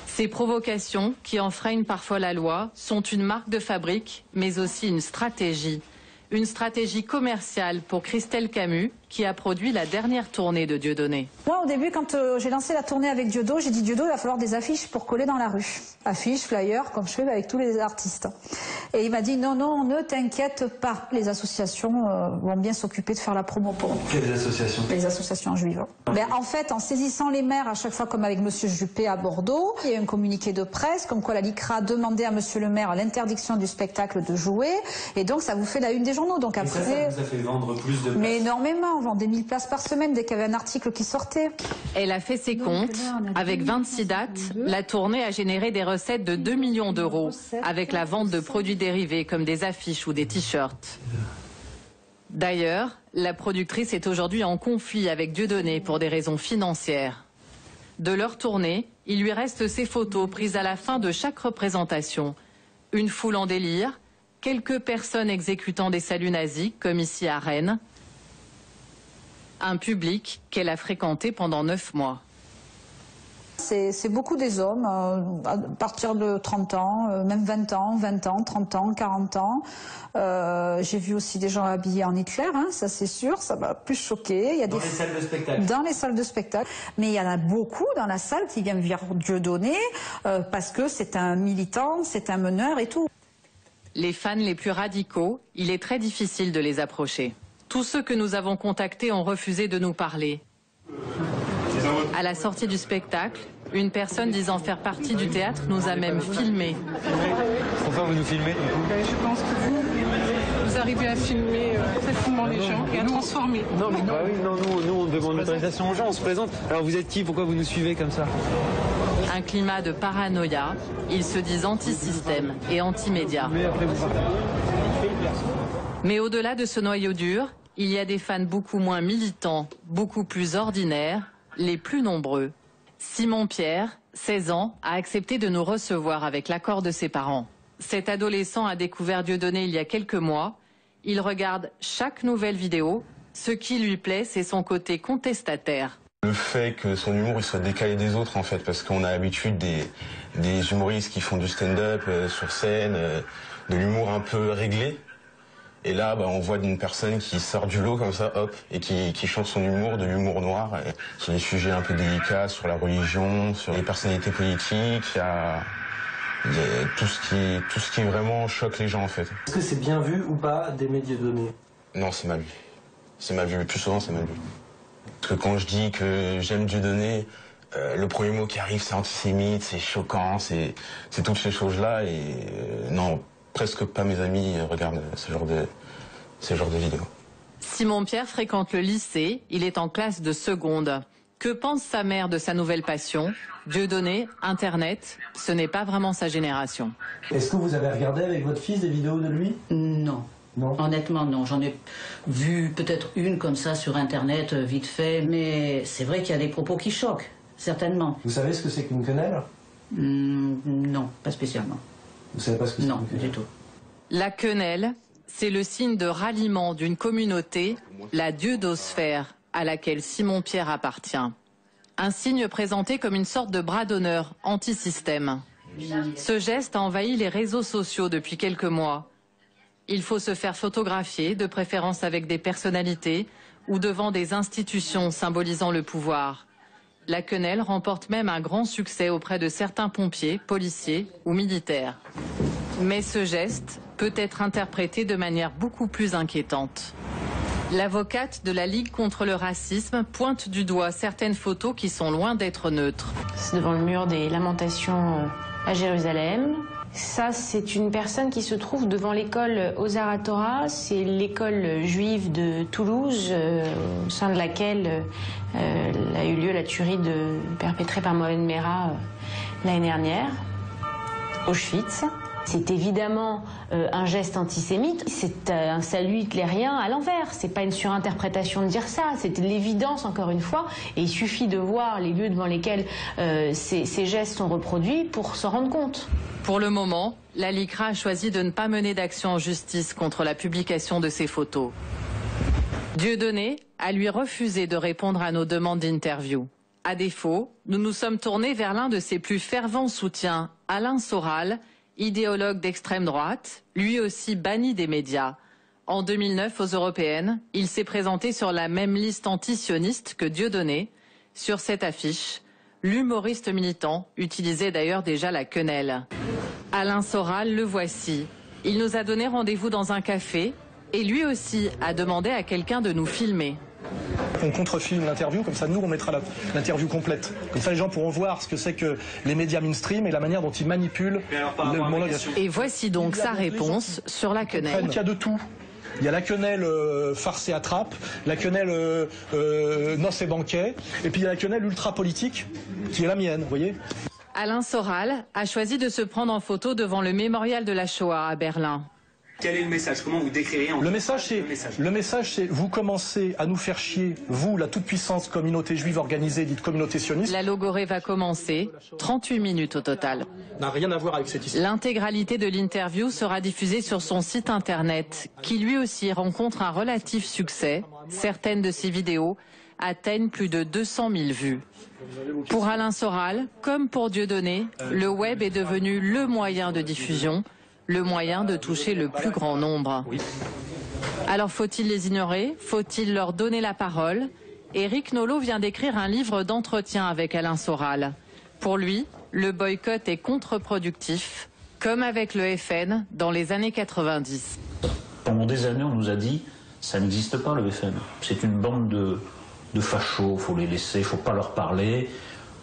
Ces provocations, qui enfreignent parfois la loi, sont une marque de fabrique, mais aussi une stratégie. Une stratégie commerciale pour Christelle Camus, qui a produit la dernière tournée de Dieudonné. Moi, au début, quand j'ai lancé la tournée avec Dieudonné, j'ai dit Dieudonné, il va falloir des affiches pour coller dans la rue. Affiches, flyers, comme je fais avec tous les artistes. Et il m'a dit non, non, ne t'inquiète pas. Les associations vont bien s'occuper de faire la promo pour nous. Quelles associations? Les associations juives. Ben, en fait, en saisissant les maires, à chaque fois comme avec Monsieur Juppé à Bordeaux, il y a eu un communiqué de presse, comme quoi la LICRA demandait à Monsieur le maire l'interdiction du spectacle de jouer. Et donc, ça vous fait la une des journaux. Donc après, ça vous a fait vendre plus de places? Mais énormément, on vendait 1000 places par semaine dès qu'il y avait un article qui sortait. Elle a fait ses comptes. Avec 26 dates, la tournée a généré des recettes de 2 millions d'euros, avec la vente de produits dérivés comme des affiches ou des t-shirts. D'ailleurs, la productrice est aujourd'hui en conflit avec Dieudonné pour des raisons financières. De leur tournée, il lui reste ces photos prises à la fin de chaque représentation. Une foule en délire, quelques personnes exécutant des saluts nazis, comme ici à Rennes. Un public qu'elle a fréquenté pendant 9 mois. C'est beaucoup des hommes, à partir de 30 ans, même 20 ans, 30 ans, 40 ans. J'ai vu aussi des gens habillés en Hitler, hein, ça c'est sûr, ça m'a plus choqué. Il y a dans les salles de spectacle? Dans les salles de spectacle. Mais il y en a beaucoup dans la salle qui viennent voir Dieudonné parce que c'est un militant, c'est un meneur et tout. Les fans les plus radicaux, il est très difficile de les approcher. Tous ceux que nous avons contactés ont refusé de nous parler. À la sortie du spectacle, une personne disant faire partie du théâtre nous a même filmés. Pourquoi vous nous filmez? Je pense que vous arrivez à filmer facilement les gens et à transformer. Non, mais bah oui, non, nous on demande l'autorisation aux gens, on se présente. Alors vous êtes qui? Pourquoi vous nous suivez comme ça? Un climat de paranoïa, ils se disent anti-système et anti-médias. Mais au-delà de ce noyau dur, il y a des fans beaucoup moins militants, beaucoup plus ordinaires, les plus nombreux. Simon Pierre, 16 ans, a accepté de nous recevoir avec l'accord de ses parents. Cet adolescent a découvert Dieudonné il y a quelques mois. Il regarde chaque nouvelle vidéo. Ce qui lui plaît, c'est son côté contestataire. Le fait que son humour il soit décalé des autres, en fait, parce qu'on a l'habitude des humoristes qui font du stand-up sur scène, de l'humour un peu réglé. Et là, on voit une personne qui sort du lot comme ça, hop, et qui chante son humour, de l'humour noir, sur des sujets un peu délicats, sur la religion, sur les personnalités politiques. Il y a tout ce qui vraiment choque les gens, en fait. Est-ce que c'est bien vu ou pas d'aimer Dieudonné? Non, c'est mal vu. C'est mal vu. Le plus souvent, c'est mal vu. Parce que quand je dis que j'aime Dieudonné, le premier mot qui arrive, c'est antisémite, c'est choquant, c'est toutes ces choses-là. Et non, presque pas mes amis regardent ce genre de vidéos. Simon Pierre fréquente le lycée, il est en classe de seconde. Que pense sa mère de sa nouvelle passion? Dieudonné, Internet, ce n'est pas vraiment sa génération. Est-ce que vous avez regardé avec votre fils des vidéos de lui? Non. Non. Honnêtement, non. J'en ai vu peut-être une comme ça sur Internet, vite fait, mais c'est vrai qu'il y a des propos qui choquent, certainement. Vous savez ce que c'est qu'une quenelle? Non, pas spécialement. Vous savez pas ce que c'est? Non, du tout. La quenelle, c'est le signe de ralliement d'une communauté, la dieudosphère, à laquelle Simon Pierre appartient. Un signe présenté comme une sorte de bras d'honneur anti-système. Ce geste a envahi les réseaux sociaux depuis quelques mois. Il faut se faire photographier, de préférence avec des personnalités ou devant des institutions symbolisant le pouvoir. La quenelle remporte même un grand succès auprès de certains pompiers, policiers ou militaires. Mais ce geste peut être interprété de manière beaucoup plus inquiétante. L'avocate de la Ligue contre le racisme pointe du doigt certaines photos qui sont loin d'être neutres. C'est devant le mur des Lamentations à Jérusalem. Ça, c'est une personne qui se trouve devant l'école Ozar HaTorah. C'est l'école juive de Toulouse, au sein de laquelle a eu lieu la tuerie perpétrée par Mohamed Merah l'année dernière, Auschwitz. C'est évidemment un geste antisémite, c'est un salut hitlérien à l'envers. C'est pas une surinterprétation de dire ça, c'est de l'évidence encore une fois. Et il suffit de voir les lieux devant lesquels ces gestes sont reproduits pour s'en rendre compte. Pour le moment, la LICRA a choisi de ne pas mener d'action en justice contre la publication de ces photos. Dieudonné a lui refusé de répondre à nos demandes d'interview. À défaut, nous nous sommes tournés vers l'un de ses plus fervents soutiens, Alain Soral, idéologue d'extrême droite, lui aussi banni des médias. En 2009, aux Européennes, il s'est présenté sur la même liste antisioniste que Dieudonné. Sur cette affiche, l'humoriste militant utilisait d'ailleurs déjà la quenelle. Alain Soral, le voici. Il nous a donné rendez-vous dans un café et lui aussi a demandé à quelqu'un de nous filmer. On contrefilme l'interview, comme ça nous on mettra l'interview complète. Comme ça les gens pourront voir ce que c'est que les médias mainstream et la manière dont ils manipulent le monologue. Et voici donc sa réponse sur la quenelle. Il y a de tout. Il y a la quenelle farce et attrape, la quenelle noces et banquets, et puis il y a la quenelle ultra politique qui est la mienne, vous voyez. Alain Soral a choisi de se prendre en photo devant le mémorial de la Shoah à Berlin. Quel est le message? Comment vous décririez le message, c'est vous commencez à nous faire chier, vous, la toute-puissante communauté juive organisée, dite communauté sioniste. La logorée va commencer, 38 minutes au total. N'a rien à voir avec cette histoire. L'intégralité de l'interview sera diffusée sur son site internet, qui lui aussi rencontre un relatif succès. Certaines de ses vidéos atteignent plus de 200 000 vues. Pour Alain Soral, comme pour Dieudonné, le web est devenu le moyen de diffusion, le moyen de toucher le plus grand nombre. Alors faut-il les ignorer? Faut-il leur donner la parole? Éric Nolot vient d'écrire un livre d'entretien avec Alain Soral. Pour lui, le boycott est contre-productif, comme avec le FN dans les années 90. Pendant des années, on nous a dit ça n'existe pas le FN. C'est une bande de fachos, faut les laisser, faut pas leur parler.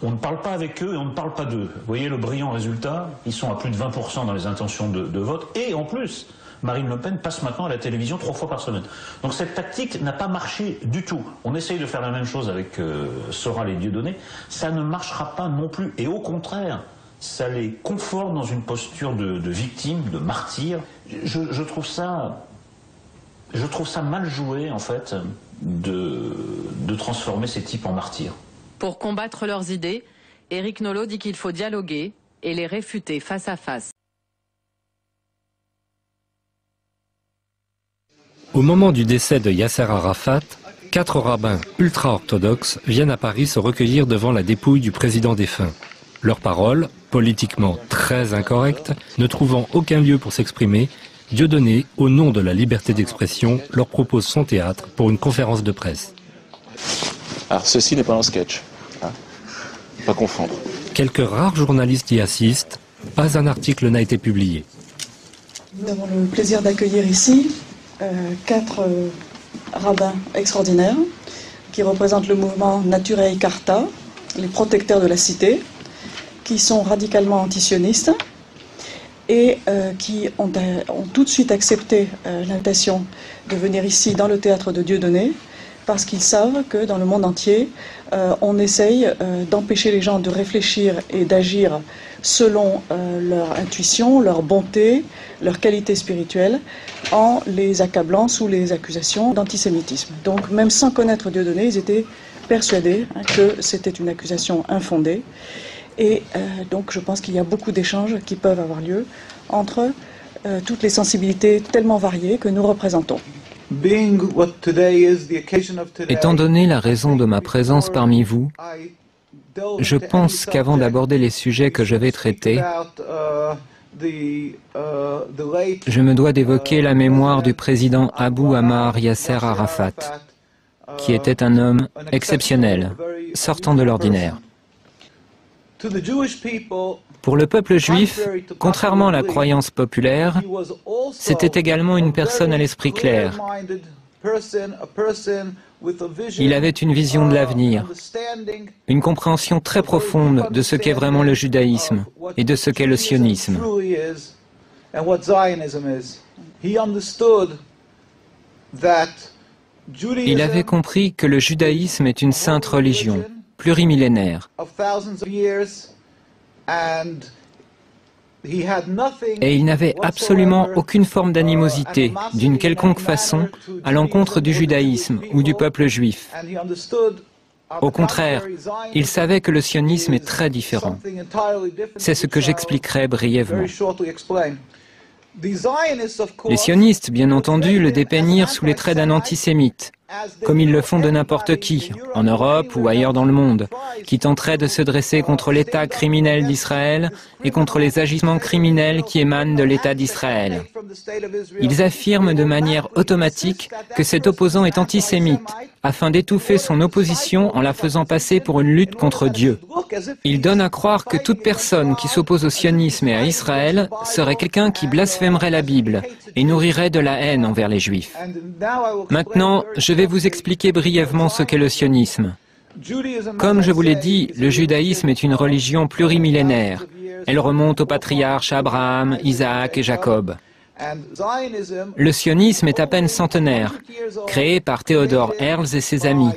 On ne parle pas avec eux et on ne parle pas d'eux. Vous voyez le brillant résultat, ils sont à plus de 20% dans les intentions de vote. Et en plus, Marine Le Pen passe maintenant à la télévision 3 fois par semaine. Donc cette tactique n'a pas marché du tout. On essaye de faire la même chose avec Soral et Dieudonné. Ça ne marchera pas non plus. Et au contraire, ça les conforte dans une posture de victime, de martyr. Je trouve ça mal joué, en fait, de transformer ces types en martyrs. Pour combattre leurs idées, Éric Nolot dit qu'il faut dialoguer et les réfuter face à face. Au moment du décès de Yasser Arafat, 4 rabbins ultra-orthodoxes viennent à Paris se recueillir devant la dépouille du président défunt. Leurs paroles, politiquement très incorrectes, ne trouvant aucun lieu pour s'exprimer, Dieudonné, au nom de la liberté d'expression, leur propose son théâtre pour une conférence de presse. Alors ceci n'est pas un sketch, hein, pas confondre. Quelques rares journalistes y assistent, pas un article n'a été publié. Nous avons le plaisir d'accueillir ici 4 rabbins extraordinaires qui représentent le mouvement Naturei Carta, les protecteurs de la cité, qui sont radicalement antisionistes et qui ont tout de suite accepté l'invitation de venir ici dans le théâtre de Dieudonné, parce qu'ils savent que dans le monde entier, on essaye d'empêcher les gens de réfléchir et d'agir selon leur intuition, leur bonté, leur qualité spirituelle, en les accablant sous les accusations d'antisémitisme. Donc même sans connaître Dieudonné, ils étaient persuadés que c'était une accusation infondée. Et donc je pense qu'il y a beaucoup d'échanges qui peuvent avoir lieu entre toutes les sensibilités tellement variées que nous représentons. Étant donné la raison de ma présence parmi vous, je pense qu'avant d'aborder les sujets que je vais traiter, je me dois d'évoquer la mémoire du président Abou Ammar Yasser Arafat, qui était un homme exceptionnel, sortant de l'ordinaire. Pour le peuple juif, contrairement à la croyance populaire, c'était également une personne à l'esprit clair. Il avait une vision de l'avenir, une compréhension très profonde de ce qu'est vraiment le judaïsme et de ce qu'est le sionisme. Il avait compris que le judaïsme est une sainte religion, plurimillénaire. Et il n'avait absolument aucune forme d'animosité, d'une quelconque façon, à l'encontre du judaïsme ou du peuple juif. Au contraire, il savait que le sionisme est très différent. C'est ce que j'expliquerai brièvement. Les sionistes, bien entendu, le dépeignirent sous les traits d'un antisémite, comme ils le font de n'importe qui, en Europe ou ailleurs dans le monde, qui tenterait de se dresser contre l'État criminel d'Israël et contre les agissements criminels qui émanent de l'État d'Israël. Ils affirment de manière automatique que cet opposant est antisémite, afin d'étouffer son opposition en la faisant passer pour une lutte contre Dieu. Ils donnent à croire que toute personne qui s'oppose au sionisme et à Israël serait quelqu'un qui blasphémerait la Bible et nourrirait de la haine envers les Juifs. Maintenant, je vais vous expliquer brièvement ce qu'est le sionisme. Comme je vous l'ai dit, le judaïsme est une religion plurimillénaire. Elle remonte aux patriarches Abraham, Isaac et Jacob. Le sionisme est à peine centenaire, créé par Theodor Herzl et ses amis,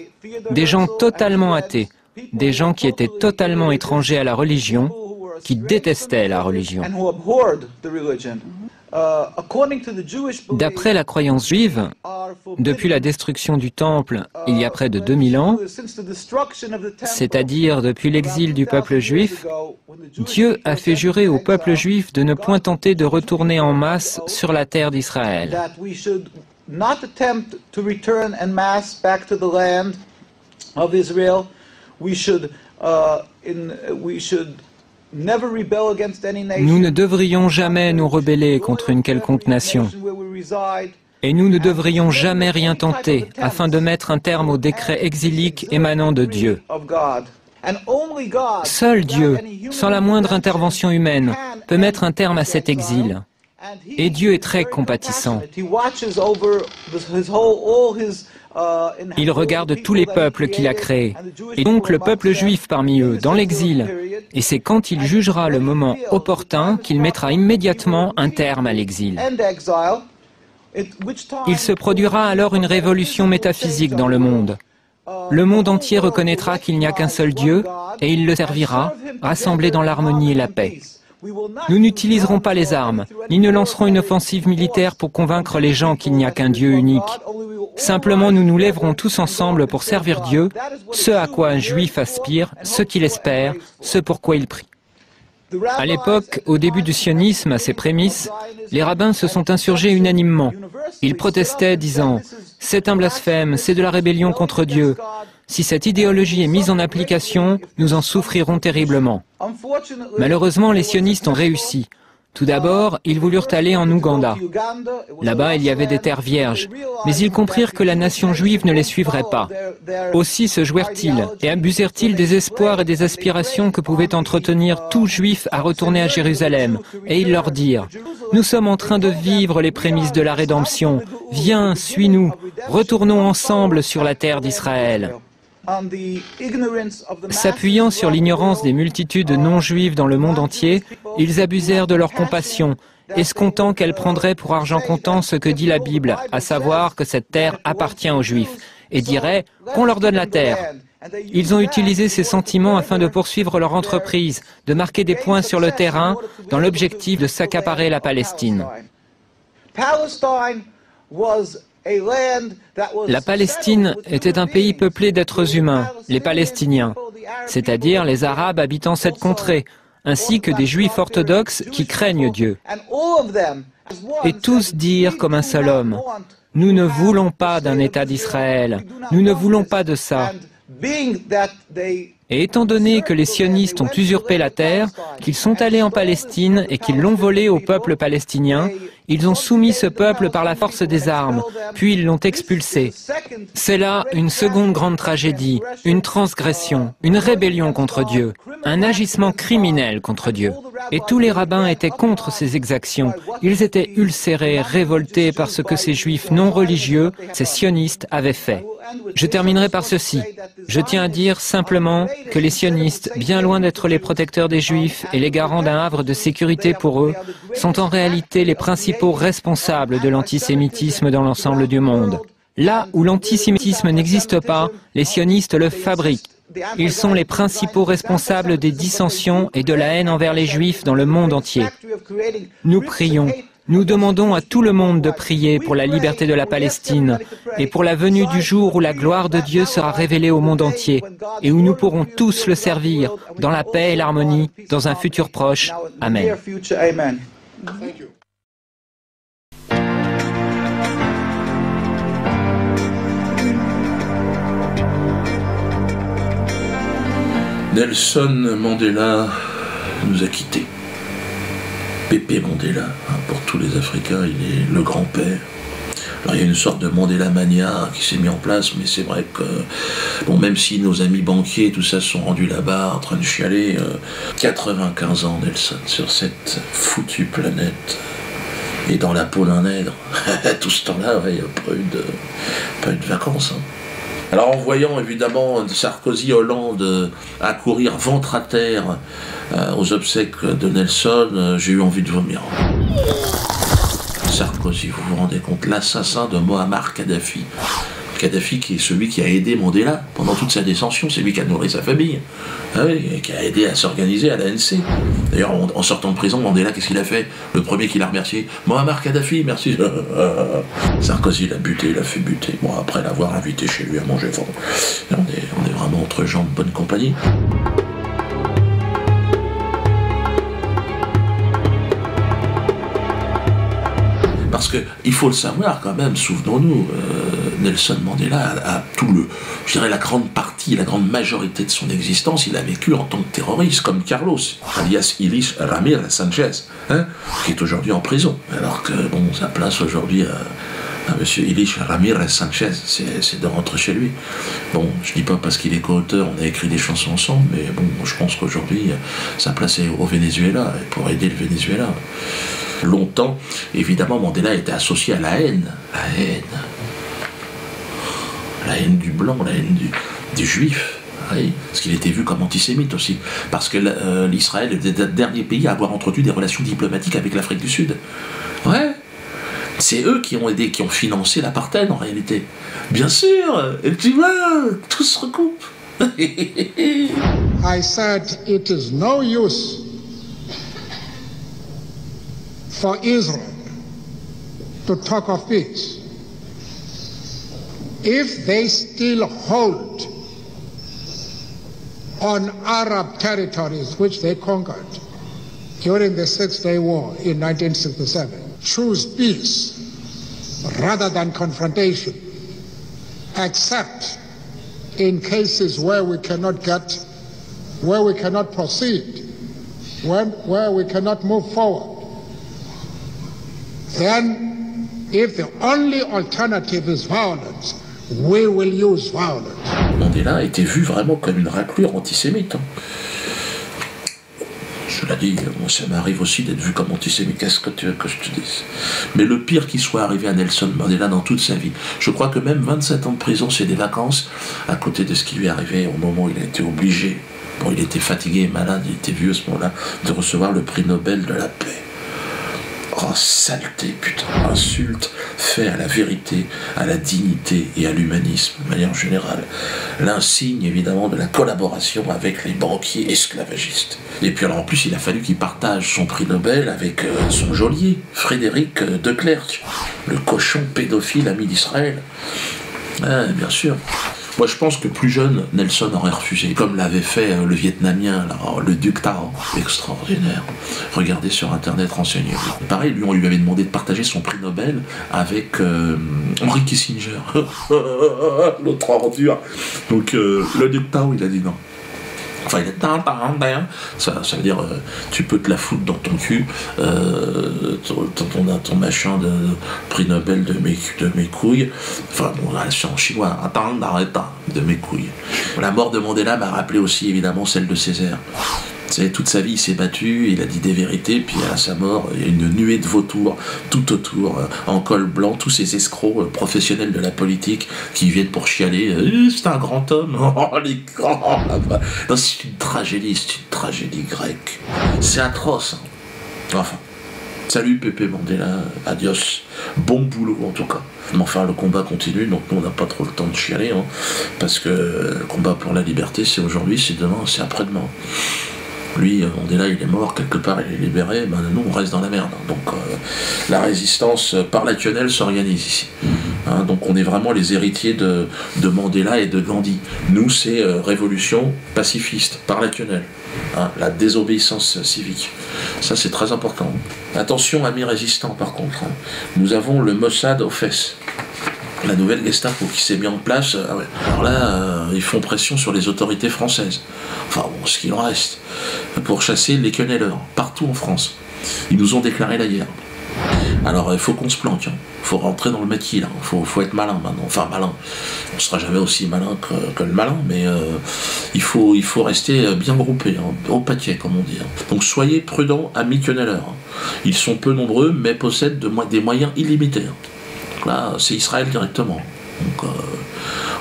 des gens totalement athées, des gens qui étaient totalement étrangers à la religion, qui détestaient la religion. D'après la croyance juive, depuis la destruction du Temple il y a près de 2000 ans, c'est-à-dire depuis l'exil du peuple juif, Dieu a fait jurer au peuple juif de ne point tenter de retourner en masse sur la terre d'Israël. Nous ne devrions jamais nous rebeller contre une quelconque nation. Et nous ne devrions jamais rien tenter afin de mettre un terme au décret exilique émanant de Dieu. Seul Dieu, sans la moindre intervention humaine, peut mettre un terme à cet exil. Et Dieu est très compatissant. Il regarde tous les peuples qu'il a créés, et donc le peuple juif parmi eux, dans l'exil. Et c'est quand il jugera le moment opportun qu'il mettra immédiatement un terme à l'exil. Il se produira alors une révolution métaphysique dans le monde. Le monde entier reconnaîtra qu'il n'y a qu'un seul Dieu, et il le servira, rassemblé dans l'harmonie et la paix. Nous n'utiliserons pas les armes, ni ne lancerons une offensive militaire pour convaincre les gens qu'il n'y a qu'un Dieu unique. Simplement, nous nous lèverons tous ensemble pour servir Dieu, ce à quoi un juif aspire, ce qu'il espère, ce pour quoi il prie. À l'époque, au début du sionisme, à ses prémices, les rabbins se sont insurgés unanimement. Ils protestaient, disant « C'est un blasphème, c'est de la rébellion contre Dieu. Si cette idéologie est mise en application, nous en souffrirons terriblement. » Malheureusement, les sionistes ont réussi. Tout d'abord, ils voulurent aller en Ouganda. Là-bas, il y avait des terres vierges, mais ils comprirent que la nation juive ne les suivrait pas. Aussi se jouèrent-ils et abusèrent-ils des espoirs et des aspirations que pouvait entretenir tout juif à retourner à Jérusalem, et ils leur dirent « Nous sommes en train de vivre les prémices de la rédemption. Viens, suis-nous, retournons ensemble sur la terre d'Israël. » S'appuyant sur l'ignorance des multitudes non-juives dans le monde entier, ils abusèrent de leur compassion, escomptant qu'elle prendrait pour argent comptant ce que dit la Bible, à savoir que cette terre appartient aux Juifs, et diraient qu'on leur donne la terre. Ils ont utilisé ces sentiments afin de poursuivre leur entreprise, de marquer des points sur le terrain, dans l'objectif de s'accaparer la Palestine. La Palestine était un pays peuplé d'êtres humains, les Palestiniens, c'est-à-dire les Arabes habitant cette contrée, ainsi que des Juifs orthodoxes qui craignent Dieu. Et tous dirent comme un seul homme, « Nous ne voulons pas d'un État d'Israël, nous ne voulons pas de ça. » Et étant donné que les sionistes ont usurpé la terre, qu'ils sont allés en Palestine et qu'ils l'ont volée au peuple palestinien, ils ont soumis ce peuple par la force des armes, puis ils l'ont expulsé. C'est là une seconde grande tragédie, une transgression, une rébellion contre Dieu, un agissement criminel contre Dieu. Et tous les rabbins étaient contre ces exactions. Ils étaient ulcérés, révoltés par ce que ces juifs non religieux, ces sionistes, avaient fait. Je terminerai par ceci. Je tiens à dire simplement que les sionistes, bien loin d'être les protecteurs des juifs et les garants d'un havre de sécurité pour eux, sont en réalité les principaux responsables de l'antisémitisme dans l'ensemble du monde. Là où l'antisémitisme n'existe pas, les sionistes le fabriquent. Ils sont les principaux responsables des dissensions et de la haine envers les Juifs dans le monde entier. Nous prions, nous demandons à tout le monde de prier pour la liberté de la Palestine et pour la venue du jour où la gloire de Dieu sera révélée au monde entier et où nous pourrons tous le servir dans la paix et l'harmonie dans un futur proche. Amen. Nelson Mandela nous a quittés. Pépé Mandela, pour tous les Africains, il est le grand-père. Alors il y a une sorte de Mandela mania qui s'est mis en place, mais c'est vrai que, bon, même si nos amis banquiers, tout ça, se sont rendus là-bas en train de chialer, 95 ans Nelson sur cette foutue planète, et dans la peau d'un nègre, tout ce temps-là, il n'y a pas eu de vacances. Alors en voyant évidemment Sarkozy, Hollande accourir ventre à terre aux obsèques de Nelson, j'ai eu envie de vomir. Sarkozy, vous vous rendez compte, l'assassin de Moammar Kadhafi. Kadhafi qui est celui qui a aidé Mandela pendant toute sa descension, c'est lui qui a nourri sa famille, qui a aidé à s'organiser à l'ANC. D'ailleurs, en sortant de prison, Mandela, qu'est-ce qu'il a fait? Le premier qui l'a remercié, Moammar Kadhafi, merci. Sarkozy l'a buté, il l'a fait buter. Bon, après l'avoir invité chez lui à manger, on est vraiment entre gens de bonne compagnie. Parce qu'il faut le savoir quand même, souvenons-nous, Nelson Mandela a je dirais la grande partie, la grande majorité de son existence, il a vécu en tant que terroriste, comme Carlos, alias Ilich Ramirez Sanchez, qui est aujourd'hui en prison. Alors que, bon, sa place aujourd'hui à M. Ilich Ramirez Sanchez, c'est de rentrer chez lui. Bon, je dis pas parce qu'il est co-auteur, on a écrit des chansons ensemble, mais bon, je pense qu'aujourd'hui, sa place est au Venezuela, et pour aider le Venezuela. Longtemps, évidemment, Mandela était associé à la haine. La haine du blanc, la haine du juif. Oui, parce qu'il était vu comme antisémite aussi. Parce que l'Israël est le dernier pays à avoir entretenu des relations diplomatiques avec l'Afrique du Sud. Ouais. C'est eux qui ont aidé, qui ont financé l'apartheid en réalité. Bien sûr. Et tu vois, tout se recoupe. I said it is no use for Israel to talk of peace if they still hold on Arab territories which they conquered during the Six-Day War in 1967. Choose peace rather than confrontation, except in cases where we cannot proceed, where we cannot move forward. Then, if the only alternative is violence, we will use violence. Mandela a été vu vraiment comme une raclure antisémite. Cela dit, ça m'arrive aussi d'être vu comme antisémite. Qu'est-ce que tu veux que je te dise? Mais le pire qui soit arrivé à Nelson Mandela dans toute sa vie, je crois que même 27 ans de prison, c'est des vacances, à côté de ce qui lui est arrivé au moment où il a été obligé, bon, il était fatigué et malade, il était vieux à ce moment-là, de recevoir le prix Nobel de la paix. Oh, saleté, putain, insulte fait à la vérité, à la dignité et à l'humanisme, de manière générale. L'insigne, évidemment, de la collaboration avec les banquiers esclavagistes. Et puis alors, en plus, il a fallu qu'il partage son prix Nobel avec son geôlier, Frédéric de Klerk, le cochon pédophile ami d'Israël. Ah, bien sûr. Moi, je pense que plus jeune, Nelson aurait refusé, comme l'avait fait le Vietnamien, là, le Duc Tao, extraordinaire. Regardez sur Internet, renseignez-vous. Pareil, lui, on lui avait demandé de partager son prix Nobel avec Henry Kissinger. L'autre ordure. Donc, le Duc Tao, il a dit non. Enfin, il est ça veut dire tu peux te la foutre dans ton cul, ton machin de prix Nobel de mes couilles. Enfin, bon, là, c'est en chinois, de mes couilles. La mort de Mandela m'a rappelé aussi évidemment celle de Césaire. Vous savez, toute sa vie, il s'est battu, il a dit des vérités, puis à sa mort, il y a une nuée de vautours tout autour, en col blanc, tous ces escrocs professionnels de la politique qui viennent pour chialer. C'est un grand homme, oh, les grands là-bas. Non, c'est une tragédie grecque. C'est atroce. Hein. Enfin, Salut Pépé Mandela, adios, bon boulot en tout cas. Mais enfin le combat continue, donc nous on n'a pas trop le temps de chialer, hein, parce que le combat pour la liberté c'est aujourd'hui, c'est demain, c'est après-demain. Lui, Mandela, il est mort, quelque part, il est libéré, ben, nous, on reste dans la merde. Donc, la résistance par la quenelle s'organise ici. Hein, donc, on est vraiment les héritiers de Mandela et de Gandhi. Nous, c'est révolution pacifiste, par la quenelle. Hein, la désobéissance civique. Ça, c'est très important. Attention, amis résistants, par contre. Hein. Nous avons le Mossad aux fesses. La nouvelle Gestapo qui s'est mise en place, ah ouais. Alors là, ils font pression sur les autorités françaises, enfin bon, ce qu'il en reste, pour chasser les quenelleurs, partout en France. Ils nous ont déclaré la guerre. Alors il faut qu'on se planque, il faut rentrer dans le maquis, il faut être malin maintenant, enfin malin, on ne sera jamais aussi malin que le malin, mais il faut rester bien groupé, hein, au paquet comme on dit. Hein. Donc soyez prudents, amis quenelleurs. Ils sont peu nombreux, mais possèdent des moyens illimités. Hein. Là, c'est Israël directement. Donc,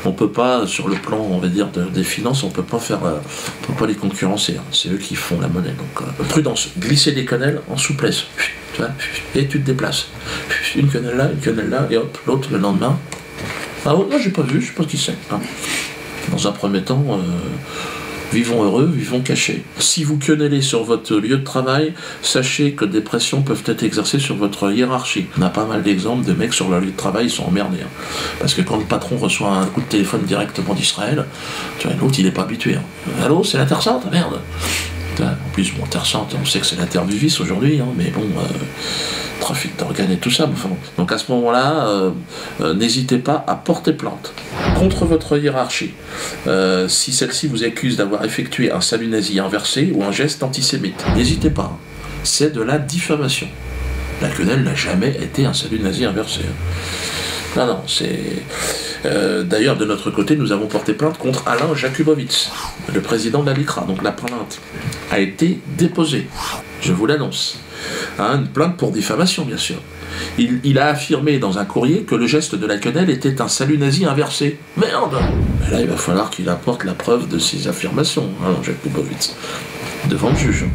on peut pas, sur le plan, on va dire, des finances, on peut pas les concurrencer. Hein. C'est eux qui font la monnaie. Donc, prudence, glisser des quenelles en souplesse. Tu vois, et tu te déplaces. Une quenelle là, et hop, l'autre le lendemain. Ah non, j'ai pas vu, je sais pas qui c'est. Hein. Dans un premier temps, vivons heureux, vivons cachés. Si vous quenellez sur votre lieu de travail, sachez que des pressions peuvent être exercées sur votre hiérarchie. On a pas mal d'exemples de mecs sur leur lieu de travail, ils sont emmerdés. Hein. Parce que quand le patron reçoit un coup de téléphone directement d'Israël, tu vois, l'autre il n'est pas habitué. Hein. Allô, c'est la Terre Sainte? Merde. En plus, bon, Terre Sainte, on sait que c'est la terre du vice aujourd'hui, hein, mais bon, trafic d'organes et tout ça. Enfin, donc à ce moment-là, n'hésitez pas à porter plainte contre votre hiérarchie. Si celle-ci vous accuse d'avoir effectué un salut nazi inversé ou un geste antisémite, n'hésitez pas. Hein. C'est de la diffamation. La quenelle n'a jamais été un salut nazi inversé. Non, non, c'est... D'ailleurs, de notre côté, nous avons porté plainte contre Alain Jakubowicz, le président de la LICRA. Donc la plainte a été déposée, je vous l'annonce. Hein, une plainte pour diffamation, bien sûr. Il a affirmé dans un courrier que le geste de la quenelle était un salut nazi inversé. Merde! Mais là, il va falloir qu'il apporte la preuve de ses affirmations, Alain Jakubowicz, devant le juge.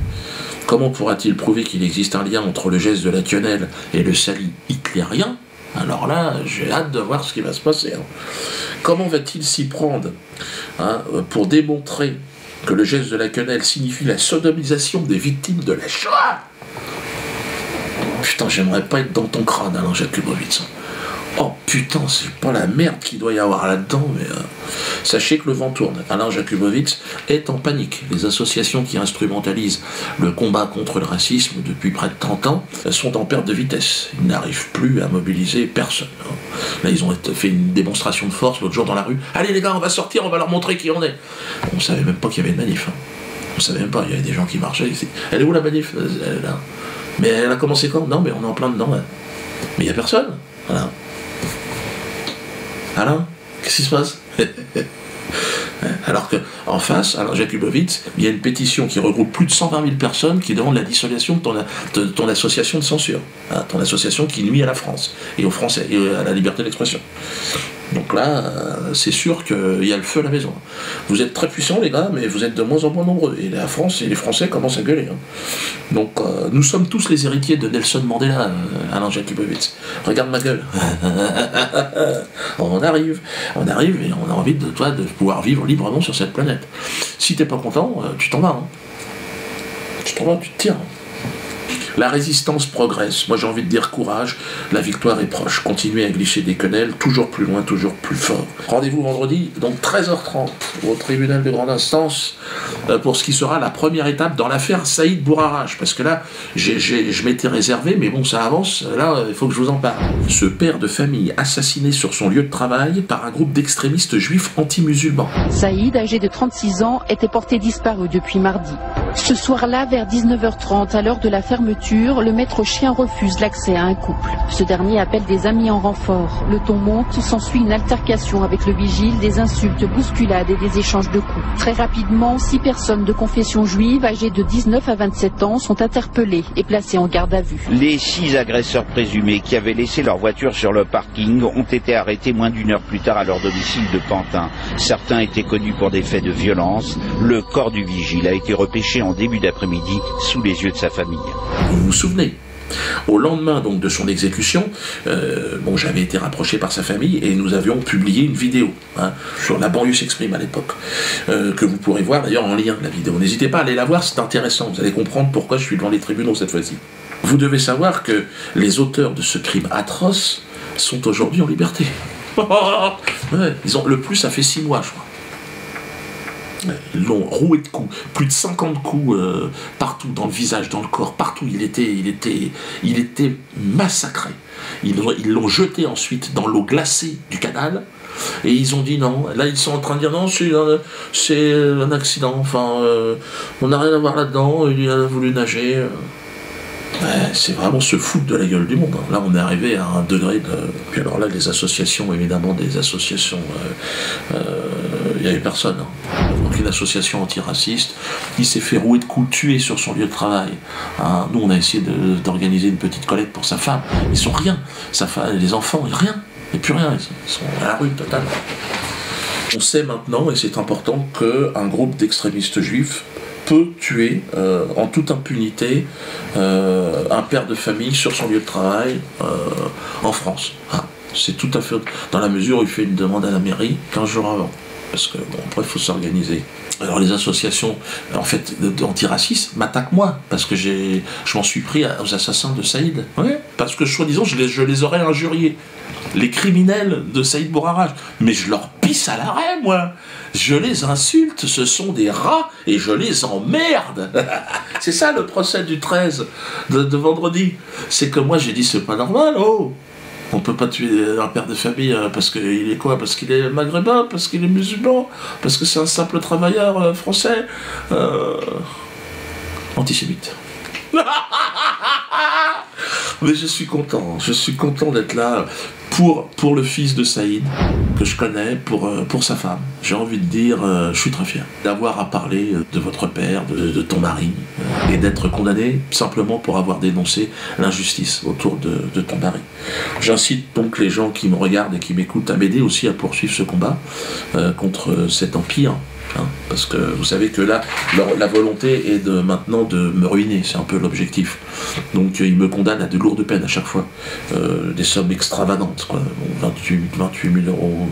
Comment pourra-t-il prouver qu'il existe un lien entre le geste de la quenelle et le salut hitlérien? Alors là, j'ai hâte de voir ce qui va se passer. Hein. Comment va-t-il s'y prendre pour démontrer que le geste de la quenelle signifie la sodomisation des victimes de la Shoah? Putain, j'aimerais pas être dans ton crâne, Alain Jakubowicz. Oh putain, c'est pas la merde qu'il doit y avoir là-dedans, mais sachez que le vent tourne. Alain Jakubowicz est en panique. Les associations qui instrumentalisent le combat contre le racisme depuis près de 30 ans sont en perte de vitesse. Ils n'arrivent plus à mobiliser personne. Là, ils ont fait une démonstration de force l'autre jour dans la rue. Allez les gars, on va sortir, on va leur montrer qui on est. On savait même pas qu'il y avait une manif. Hein. On savait même pas, il y avait des gens qui marchaient. Elle est où la manif? Elle est là. Mais elle a commencé quand? Non, mais on est en plein dedans. Là. Mais il n'y a personne. Voilà. Alain, qu'est-ce qui se passe? Alors qu'en face, Alain Jakubowicz, il y a une pétition qui regroupe plus de 120 000 personnes qui demandent la dissolution de ton association de censure, hein, ton association qui nuit à la France et aux Français et à la liberté d'expression. Donc là, c'est sûr qu'il y a le feu à la maison. Vous êtes très puissants les gars, mais vous êtes de moins en moins nombreux. Et la France et les Français commencent à gueuler. Hein. Donc nous sommes tous les héritiers de Nelson Mandela, Alain Jakubowicz. Regarde ma gueule. On arrive et on a envie de toi de pouvoir vivre librement sur cette planète. Si t'es pas content, tu t'en vas. Hein. Tu t'en vas, tu te tires. La résistance progresse. Moi, j'ai envie de dire courage. La victoire est proche. Continuez à glisser des quenelles, toujours plus loin, toujours plus fort. Rendez-vous vendredi, donc 13h30, au tribunal de grande instance, pour ce qui sera la première étape dans l'affaire Saïd Bourarache. Parce que là, je m'étais réservé, mais bon, ça avance. Là, il faut que je vous en parle. Ce père de famille assassiné sur son lieu de travail par un groupe d'extrémistes juifs anti-musulmans. Saïd, âgé de 36 ans, était porté disparu depuis mardi. Ce soir-là, vers 19h30, à l'heure de la fermeture, le maître chien refuse l'accès à un couple. Ce dernier appelle des amis en renfort. Le ton monte, s'ensuit une altercation avec le vigile, des insultes, bousculades et des échanges de coups. Très rapidement, 6 personnes de confession juive âgées de 19 à 27 ans sont interpellées et placées en garde à vue. Les 6 agresseurs présumés qui avaient laissé leur voiture sur le parking ont été arrêtés moins d'1 heure plus tard à leur domicile de Pantin. Certains étaient connus pour des faits de violence. Le corps du vigile a été repêché en début d'après-midi sous les yeux de sa famille. Vous vous souvenez, Au lendemain donc de son exécution, bon, j'avais été rapproché par sa famille et nous avions publié une vidéo sur La banlieue s'exprime à l'époque, que vous pourrez voir d'ailleurs en lien de la vidéo. N'hésitez pas à aller la voir, c'est intéressant, vous allez comprendre pourquoi je suis devant les tribunaux cette fois-ci. Vous devez savoir que les auteurs de ce crime atroce sont aujourd'hui en liberté. Ouais, le plus, ça fait 6 mois, je crois. Ils l'ont roué de coups, plus de 50 coups partout, dans le visage, dans le corps, partout. Il était massacré. Ils l'ont jeté ensuite dans l'eau glacée du canal. Et ils ont dit non. Là, ils sont en train de dire non, c'est un accident. Enfin, on n'a rien à voir là-dedans. Il a voulu nager. Ouais, c'est vraiment se foutre de la gueule du monde. Là, on est arrivé à un degré de... Puis alors là, les associations, évidemment, des associations... Il n'y avait personne. Donc une association antiraciste, il s'est fait rouer de coups, tuer sur son lieu de travail. Nous, on a essayé d'organiser une petite collecte pour sa femme. Ils sont rien. Sa femme, les enfants, rien. Il n'y a plus rien. Ils sont à la rue totalement. On sait maintenant, et c'est important, qu'un groupe d'extrémistes juifs peut tuer en toute impunité un père de famille sur son lieu de travail en France. C'est tout à fait dans la mesure où il fait une demande à la mairie 15 jours avant. Parce que, bon, après, il faut s'organiser. Alors, les associations, en fait, d'antiracistes m'attaquent moi, parce que je m'en suis pris aux assassins de Saïd. Ouais, parce que, soi-disant, je les aurais injuriés. Les criminels de Saïd Bourarage. Mais je leur pisse à l'arrêt, moi. Je les insulte, ce sont des rats, et je les emmerde. C'est ça, le procès du 13 de vendredi. C'est que moi, j'ai dit, c'est pas normal, oh. On peut pas tuer un père de famille parce qu'il est quoi? Parce qu'il est maghrébin? Parce qu'il est musulman? Parce que c'est un simple travailleur français? Antisémite. Mais je suis content d'être là pour le fils de Saïd, que je connais, pour sa femme. J'ai envie de dire, je suis très fier d'avoir à parler de votre père, de ton mari, et d'être condamné simplement pour avoir dénoncé l'injustice autour de ton mari. J'incite donc les gens qui me regardent et qui m'écoutent à m'aider aussi à poursuivre ce combat contre cet empire. Parce que vous savez que là, la volonté est maintenant de me ruiner, c'est un peu l'objectif. Donc ils me condamnent à de lourdes peines à chaque fois, des sommes extravagantes, quoi. 28 000 euros,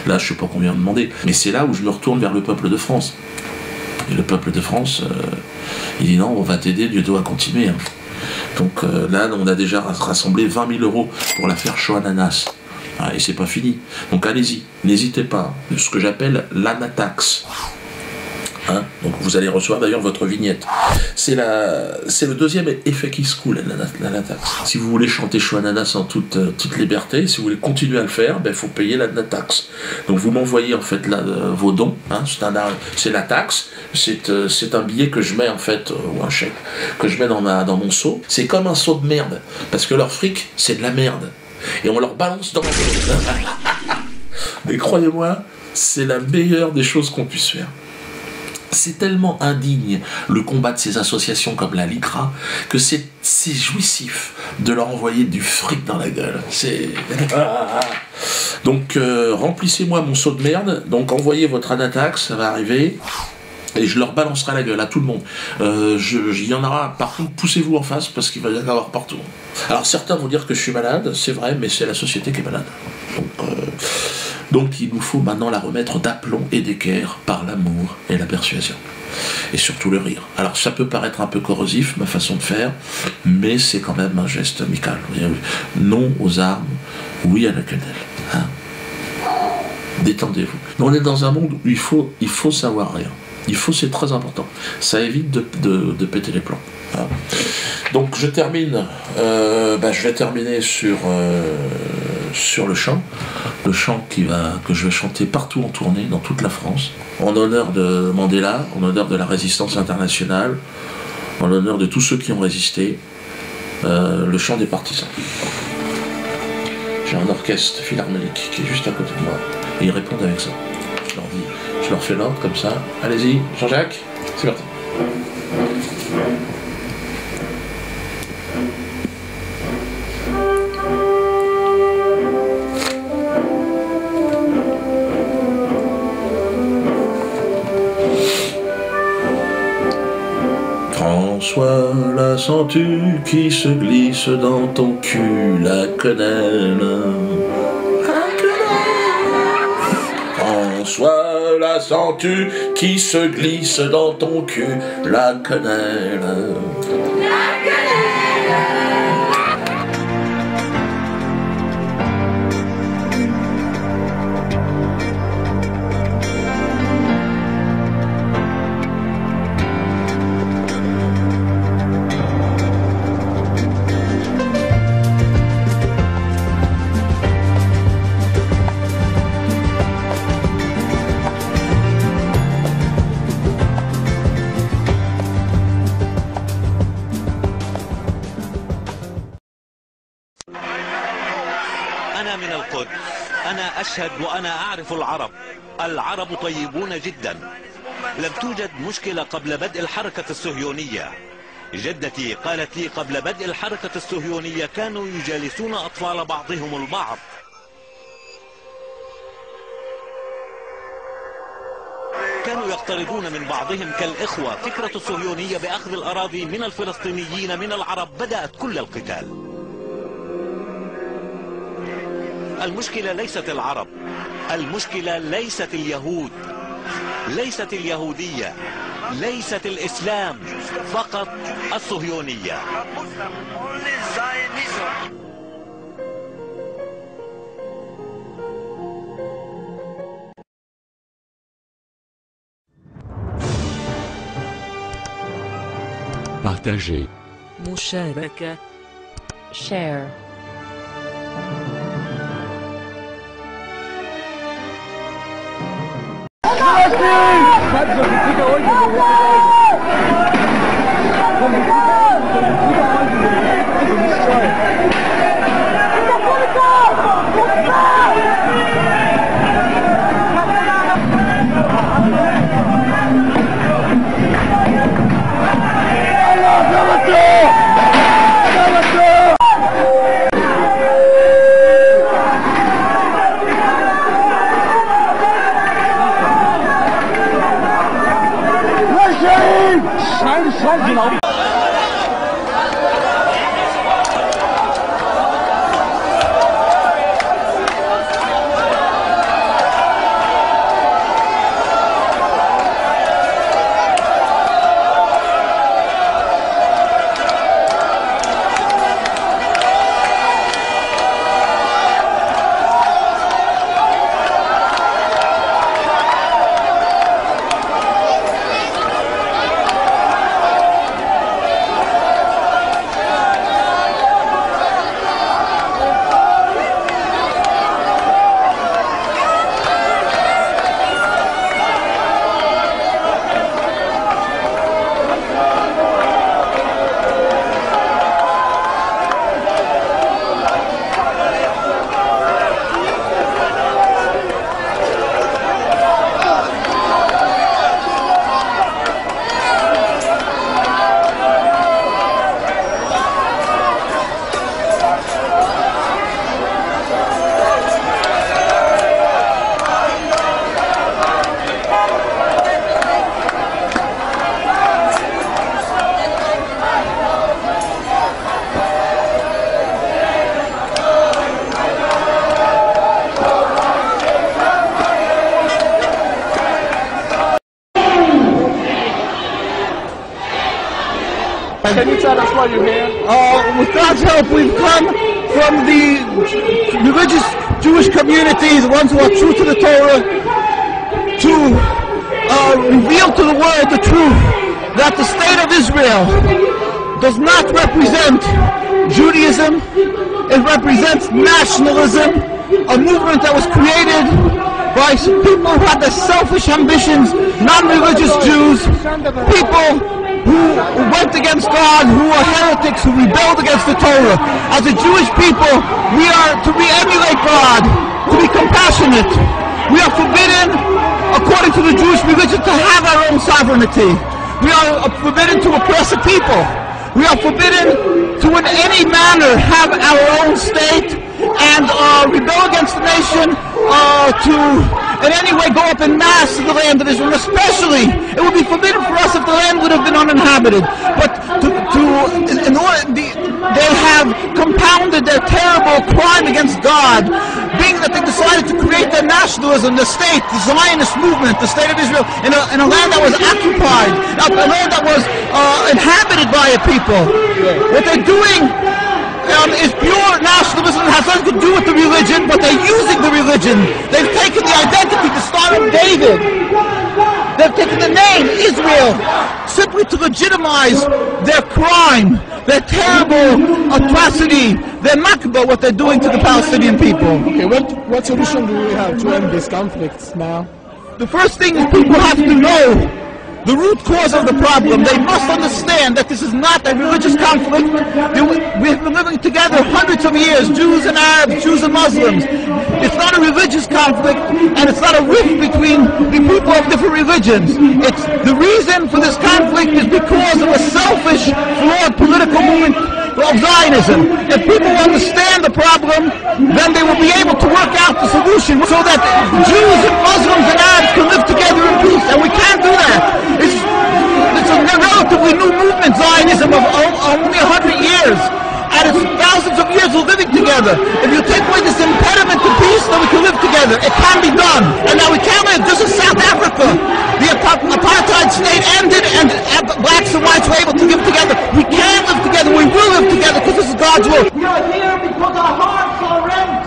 là je sais pas combien demander. Mais c'est là où je me retourne vers le peuple de France. Et le peuple de France, il dit non, on va t'aider, Dieu doit continuer. Donc là, on a déjà rassemblé 20 000 euros pour l'affaire Choananas. Et c'est pas fini. Donc allez-y, n'hésitez pas. Ce que j'appelle l'anatax. Donc vous allez recevoir d'ailleurs votre vignette. C'est le deuxième effet qui se coule, l'anatax. Si vous voulez chanter Choananas en toute liberté, si vous voulez continuer à le faire, il faut payer l'anatax. Donc vous m'envoyez en fait vos dons. C'est la taxe. C'est un billet que je mets en fait, ou un chèque, que je mets dans mon seau. C'est comme un seau de merde. Parce que leur fric, c'est de la merde. Et on leur balance dans la gueule. Mais croyez-moi, c'est la meilleure des choses qu'on puisse faire. C'est tellement indigne le combat de ces associations comme la LICRA que c'est jouissif de leur envoyer du fric dans la gueule. Donc remplissez-moi mon seau de merde, donc envoyez votre anatax, ça va arriver. Et je leur balancerai la gueule à tout le monde. Il y en aura, par contre, poussez-vous en face parce qu'il va y en avoir partout. Alors certains vont dire que je suis malade, c'est vrai, mais c'est la société qui est malade. Donc il nous faut maintenant la remettre d'aplomb et d'équerre par l'amour et la persuasion. Et surtout le rire. Alors ça peut paraître un peu corrosif, ma façon de faire, mais c'est quand même un geste amical. Non aux armes, oui à la quenelle. Détendez-vous. On est dans un monde où il faut savoir rire. C'est très important. Ça évite de péter les plombs. Donc je termine. Je vais terminer sur le chant. Le chant que je vais chanter partout en tournée, dans toute la France, en honneur de Mandela, en honneur de la résistance internationale, en l'honneur de tous ceux qui ont résisté. Le chant des partisans. J'ai un orchestre philharmonique qui est juste à côté de moi. Et ils répondent avec ça. Je leur fais l'ordre comme ça. Allez-y, Jean-Jacques, c'est parti. François la la sens-tu qui se glisse dans ton cul, la quenelle? François, la sens-tu qui se glisse dans ton cul, la quenelle? أنا من القدس، أنا أشهد وأنا أعرف العرب طيبون جدا. لم توجد مشكلة قبل بدء الحركة الصهيونية. جدتي قالت لي قبل بدء الحركة الصهيونية كانوا يجالسون أطفال بعضهم البعض. كانوا يقتربون من بعضهم كالإخوة. فكرة الصهيونية بأخذ الأراضي من الفلسطينيين من العرب بدأت كل القتال. المشكلة ليست العرب، المشكلة ليست اليهود، ليست اليهودية، ليست الإسلام، فقط الصهيونية. Partager. مشاركة. Share. Can you tell us why you're here? With God's help, we've come from the religious Jewish community, the ones who are true to the Torah, to reveal to the world the truth that the state of Israel does not represent Judaism. It represents nationalism, a movement that was created by people who had the selfish ambitions, non-religious Jews, people who went against God, who are heretics, who rebelled against the Torah. As a Jewish people, we are to emulate God, to be compassionate. We are forbidden, according to the Jewish religion, to have our own sovereignty. We are forbidden to oppress a people. We are forbidden to in any manner have our own state and rebel against the nation to in any way go up in mass to the land of Israel. Especially, it would be forbidden for us if the land would have been uninhabited. But they have compounded their terrible crime against God, being that they decided to create their nationalism, the state, the Zionist movement, the state of Israel, in a land that was occupied, a land that was inhabited by a people. What they're doing is pure nationalism. It has nothing to do with the religion, but they're using the religion. They've taken the identity, the Star of David. They've taken the name Israel simply to legitimize their crime, their terrible atrocity, their Nakba, what they're doing to the Palestinian people. Okay, what solution do we have to end this conflict now? The first thing is people have to know the root cause of the problem. They must understand that this is not a religious conflict. We have been living together hundreds of years, Jews and Arabs, Jews and Muslims. It's not a religious conflict, and it's not a rift between the people of different religions. It's the reason for this conflict is because of a selfish, flawed political movement of Zionism. If people understand the problem, then they will be able to work out the solution so that Jews and Muslims and Arabs can live together in peace, and we can't do that. It's a relatively new movement, Zionism, of only 100 years, and it's thousands of years of living together. If you take away this impediment to peace, then we can live together. It can be done. And now we can't live just as South Africa. The apartheid state ended and blacks and whites were able to live together. We can live together. We will live together because this is God's will. We are here because our hearts are rent,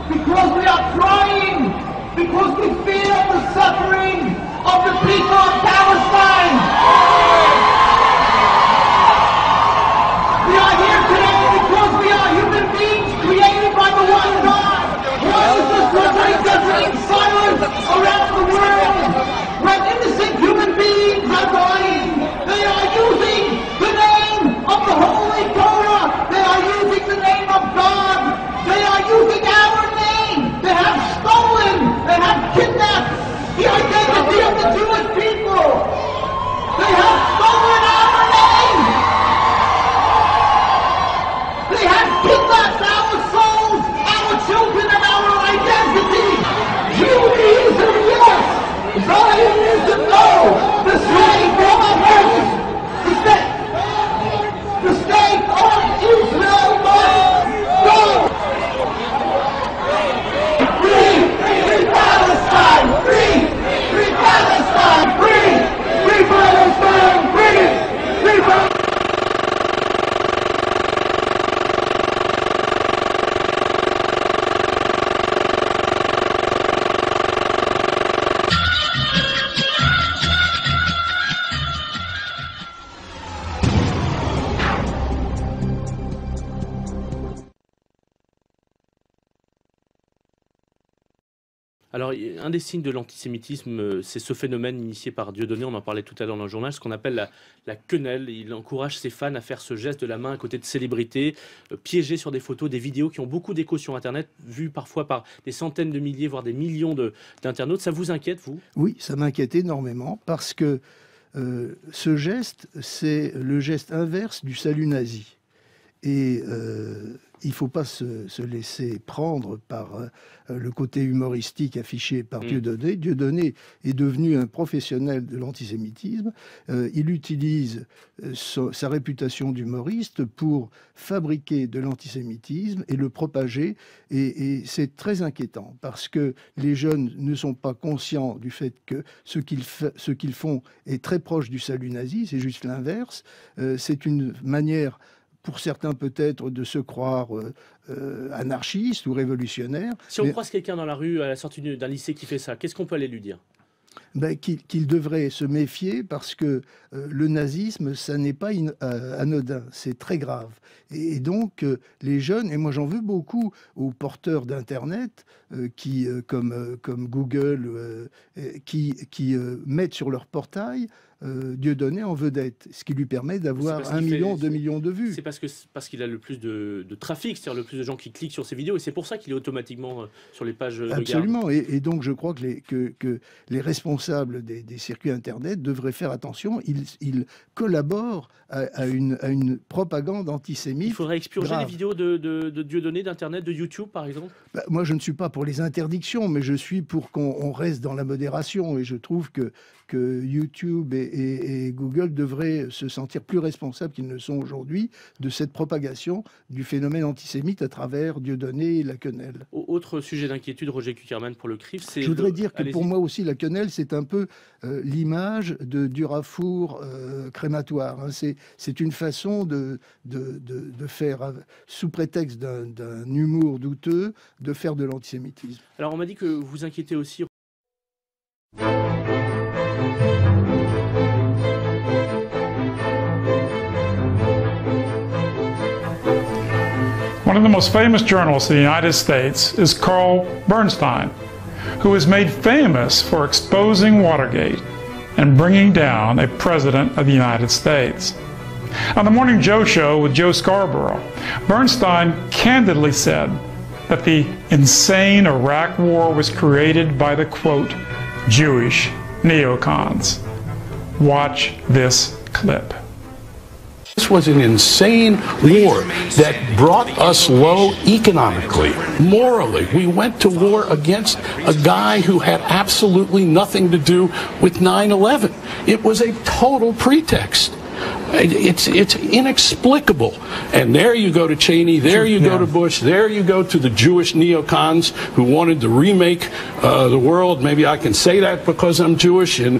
because we are crying, because we feel the suffering of the people of Palestine. We are here today because we are human beings created by the one God. Why is the suffering suffering silent around the world when innocent human beings are dying? They are using the name of the Holy Torah. They are using the name of God. They are using our name. They have stolen. They have kidnapped the identity of the Jewish people. They have stolen our name. They have kidnapped our souls, our children, and our identity. Judaism, yes. Zionism, no. The state of Israel. The state of Israel must go. Free Palestine, free Palestine, free Palestine, free Palestine. Alors, un des signes de l'antisémitisme, c'est ce phénomène initié par Dieudonné, on en parlait tout à l'heure dans le journal, ce qu'on appelle la quenelle. Il encourage ses fans à faire ce geste de la main à côté de célébrités, piégés sur des photos, des vidéos qui ont beaucoup d'écho sur Internet, vues parfois par des centaines de milliers, voire des millions d'internautes. Ça vous inquiète, vous? Oui, ça m'inquiète énormément parce que ce geste, c'est le geste inverse du salut nazi. Et il ne faut pas se laisser prendre par le côté humoristique affiché par Dieudonné. Dieudonné est devenu un professionnel de l'antisémitisme. Il utilise sa réputation d'humoriste pour fabriquer de l'antisémitisme et le propager. Et c'est très inquiétant parce que les jeunes ne sont pas conscients du fait que ce qu'ils font est très proche du salut nazi. C'est juste l'inverse. C'est une manière, pour certains peut-être, de se croire anarchiste ou révolutionnaire. Si on croise quelqu'un dans la rue à la sortie d'un lycée qui fait ça, qu'est-ce qu'on peut aller lui dire? Qu'il devrait se méfier parce que le nazisme, ça n'est pas anodin, c'est très grave. Et donc, les jeunes, et moi j'en veux beaucoup aux porteurs d'Internet qui, comme Google, qui mettent sur leur portail Dieudonné en vedette, ce qui lui permet d'avoir 1 million, 2 millions de vues. C'est parce qu'il a le plus de trafic, c'est-à-dire le plus de gens qui cliquent sur ses vidéos, et c'est pour ça qu'il est automatiquement sur les pages de garde. Absolument, et donc je crois que les responsables responsables des circuits Internet devraient faire attention. Ils collaborent à une propagande antisémite. Il faudrait expurger grave. les vidéos de Dieudonné, d'Internet, de YouTube, par exemple? Moi, je ne suis pas pour les interdictions, mais je suis pour qu'on reste dans la modération. Et je trouve que YouTube et Google devraient se sentir plus responsables qu'ils ne sont aujourd'hui de cette propagation du phénomène antisémite à travers Dieudonné et la quenelle. Autre sujet d'inquiétude, Roger Kuckerman, pour le CRIF, c'est... Je voudrais dire que pour moi aussi, la quenelle, c'est un peu l'image du rafour crématoire. Hein. C'est une façon de faire, sous prétexte d'un humour douteux, de faire de l'antisémitisme. Alors, on m'a dit que vous vous inquiétez aussi... One of the most famous journalists in the United States is Carl Bernstein, who was made famous for exposing Watergate and bringing down a president of the United States. On the Morning Joe show with Joe Scarborough, Bernstein candidly said that the insane Iraq war was created by the, quote, Jewish neocons. Watch this clip. This was an insane war that brought us low economically, morally. We went to war against a guy who had absolutely nothing to do with 9/11. It was a total pretext. It's inexplicable. And there you go to Cheney, there you go to Bush, there you go to the Jewish neocons who wanted to remake the world. Maybe I can say that because I'm Jewish, and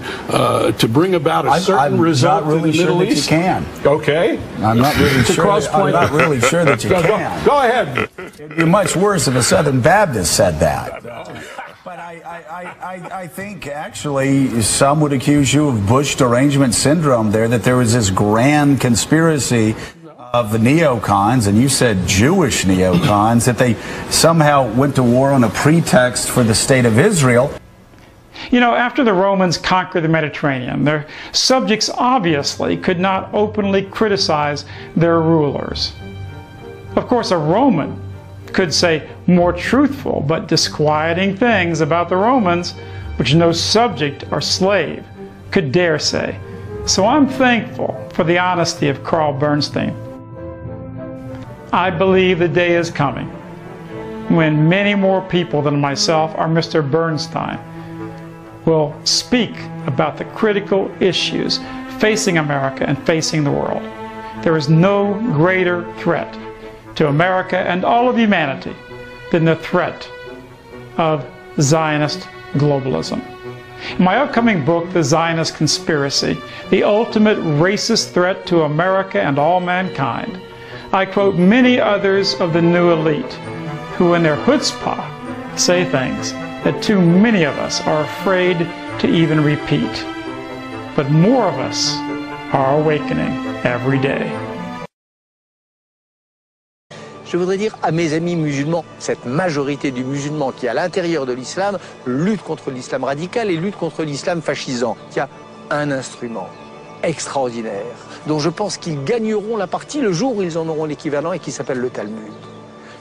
to bring about a certain result in the Middle East. I'm not really sure that you can. Okay. I'm not really sure. I'm not really sure that you can. Go ahead. It'd be much worse if a Southern Baptist said that. But I think actually some would accuse you of Bush derangement syndrome there, that there was this grand conspiracy of the neocons, and you said Jewish neocons, that they somehow went to war on a pretext for the state of Israel. You know, after the Romans conquered the Mediterranean, their subjects obviously could not openly criticize their rulers. Of course, a Roman could say more truthful but disquieting things about the Romans, which no subject or slave could dare say. So I'm thankful for the honesty of Carl Bernstein. I believe the day is coming when many more people than myself or Mr. Bernstein will speak about the critical issues facing America and facing the world. There is no greater threat to America and all of humanity than the threat of Zionist globalism. In my upcoming book, The Zionist Conspiracy, the ultimate racist threat to America and all mankind, I quote many others of the new elite who in their chutzpah say things that too many of us are afraid to even repeat. But more of us are awakening every day. Je voudrais dire à mes amis musulmans, cette majorité du musulman qui, à l'intérieur de l'islam, lutte contre l'islam radical et lutte contre l'islam fascisant, qui a un instrument extraordinaire, dont je pense qu'ils gagneront la partie le jour où ils en auront l'équivalent et qui s'appelle le Talmud.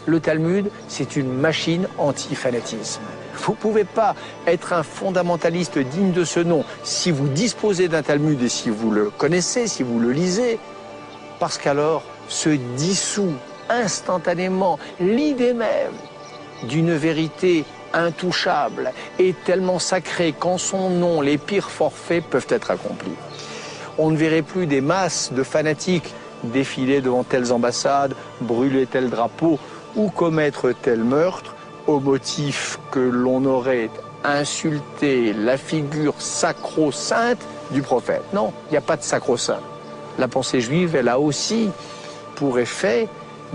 Le Talmud, c'est une machine anti-fanatisme. Vous ne pouvez pas être un fondamentaliste digne de ce nom si vous disposez d'un Talmud et si vous le connaissez, si vous le lisez, parce qu'alors se dissout instantanément l'idée même d'une vérité intouchable et tellement sacrée qu'en son nom les pires forfaits peuvent être accomplis. On ne verrait plus des masses de fanatiques défiler devant telles ambassades, brûler tel drapeau ou commettre tel meurtre au motif que l'on aurait insulté la figure sacro-sainte du prophète. Non, il n'y a pas de sacro-saint. La pensée juive, elle a aussi pour effet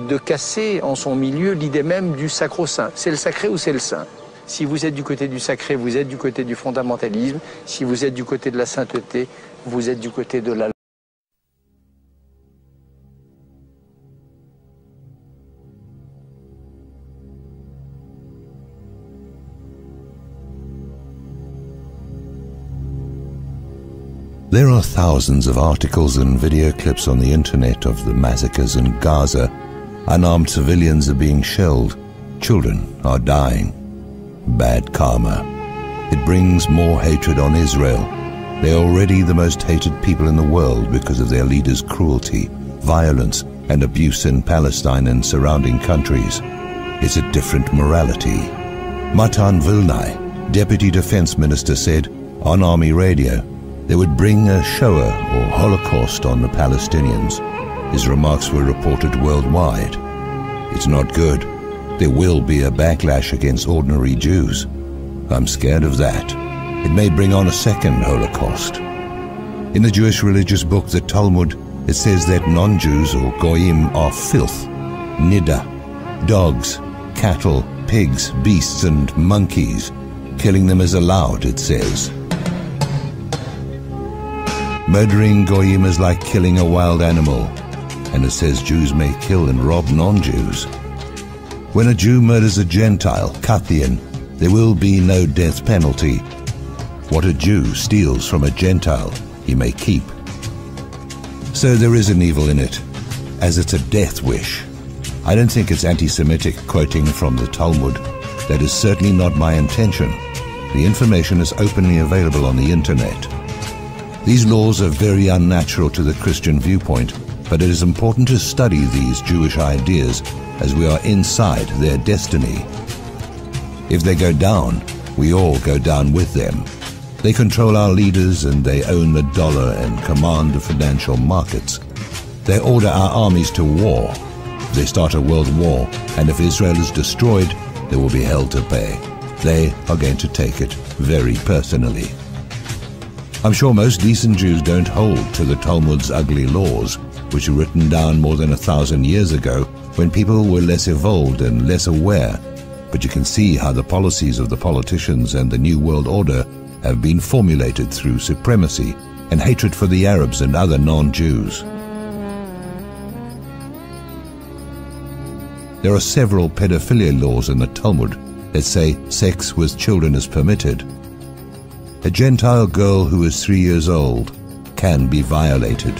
de casser en son milieu l'idée même du sacro-saint. C'est le sacré ou c'est le saint? Si vous êtes du côté du sacré, vous êtes du côté du fondamentalisme. Si vous êtes du côté de la sainteté, vous êtes du côté de la loi. There are thousands of articles and video clips on the internet of the massacres in Gaza. Unarmed civilians are being shelled. Children are dying. Bad karma. It brings more hatred on Israel. They are already the most hated people in the world because of their leaders' cruelty, violence, and abuse in Palestine and surrounding countries. It's a different morality. Matan Vilnai, Deputy Defense Minister, said on Army radio they would bring a Shoah or Holocaust on the Palestinians. His remarks were reported worldwide. It's not good. There will be a backlash against ordinary Jews. I'm scared of that. It may bring on a second Holocaust. In the Jewish religious book, the Talmud, it says that non-Jews or Goyim are filth, nida, dogs, cattle, pigs, beasts, and monkeys. Killing them is allowed, it says. Murdering Goyim is like killing a wild animal, and it says Jews may kill and rob non-Jews. When a Jew murders a Gentile, Kathian, there will be no death penalty. What a Jew steals from a Gentile, he may keep. So there is an evil in it, as it's a death wish. I don't think it's anti-Semitic, quoting from the Talmud. That is certainly not my intention. The information is openly available on the internet. These laws are very unnatural to the Christian viewpoint, but it is important to study these Jewish ideas as we are inside their destiny. If they go down, we all go down with them. They control our leaders and they own the dollar and command the financial markets. They order our armies to war. They start a world war, and if Israel is destroyed, there will be hell to pay. They are going to take it very personally. I'm sure most decent Jews don't hold to the Talmud's ugly laws, which were written down more than 1,000 years ago when people were less evolved and less aware. But you can see how the policies of the politicians and the New World Order have been formulated through supremacy and hatred for the Arabs and other non-Jews. There are several pedophilia laws in the Talmud that say sex with children is permitted. A Gentile girl who is 3 years old can be violated.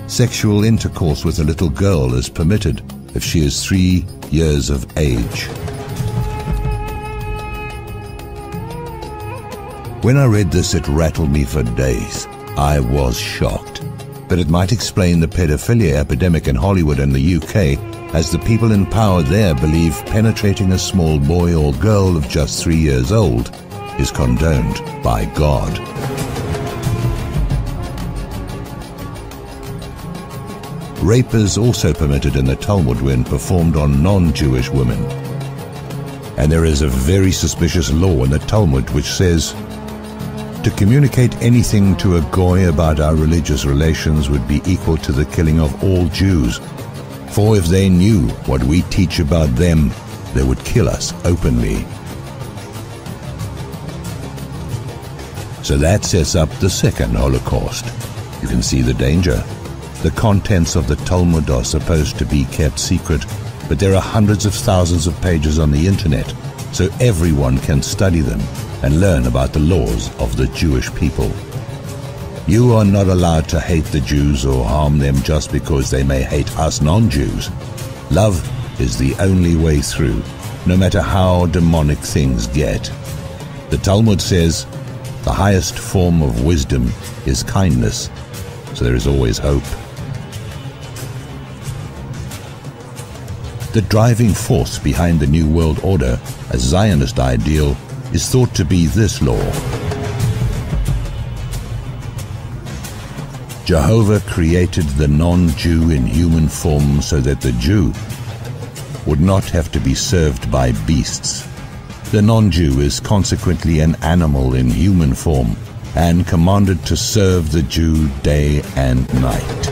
Sexual intercourse with a little girl is permitted if she is 3 years of age. When I read this, it rattled me for days. I was shocked. But it might explain the pedophilia epidemic in Hollywood and the UK, as the people in power there believe penetrating a small boy or girl of just 3 years old is condoned by God. Rape is also permitted in the Talmud when performed on non-Jewish women. And there is a very suspicious law in the Talmud which says, to communicate anything to a Goy about our religious relations would be equal to the killing of all Jews. For if they knew what we teach about them, they would kill us openly. So that sets up the second Holocaust. You can see the danger. The contents of the Talmud are supposed to be kept secret, but there are hundreds of thousands of pages on the internet, so everyone can study them and learn about the laws of the Jewish people. You are not allowed to hate the Jews or harm them just because they may hate us non-Jews. Love is the only way through, no matter how demonic things get. The Talmud says, the highest form of wisdom is kindness, so there is always hope. The driving force behind the New World Order, a Zionist ideal, is thought to be this law. Jehovah created the non-Jew in human form so that the Jew would not have to be served by beasts. The non-Jew is consequently an animal in human form and commanded to serve the Jew day and night.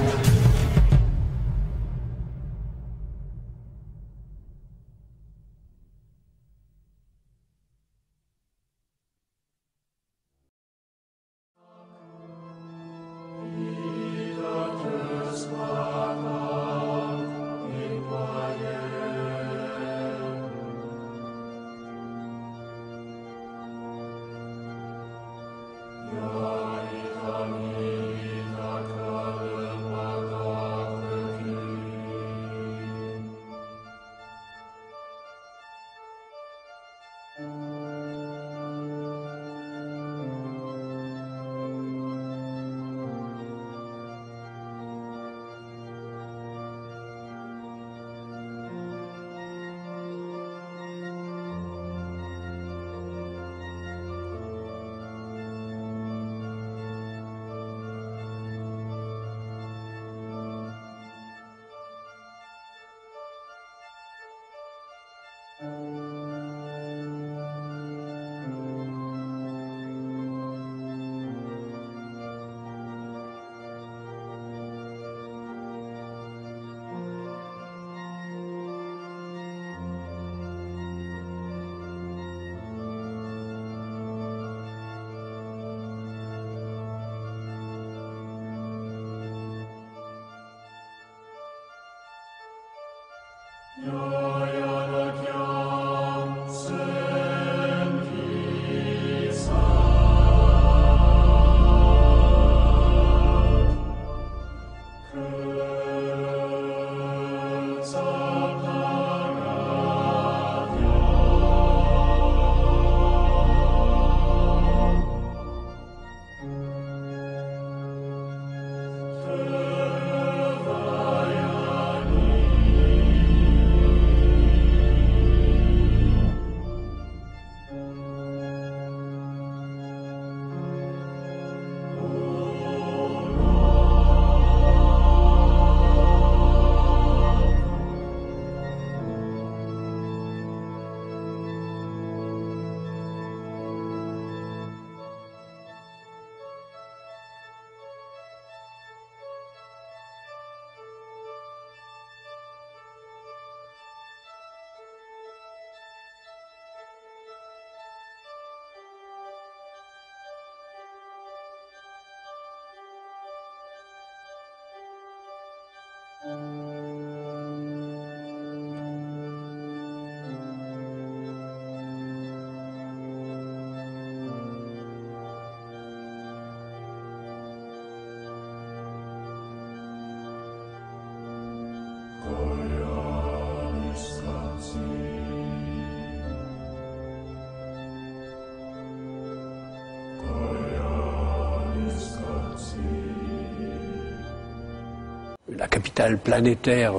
La capitale planétaire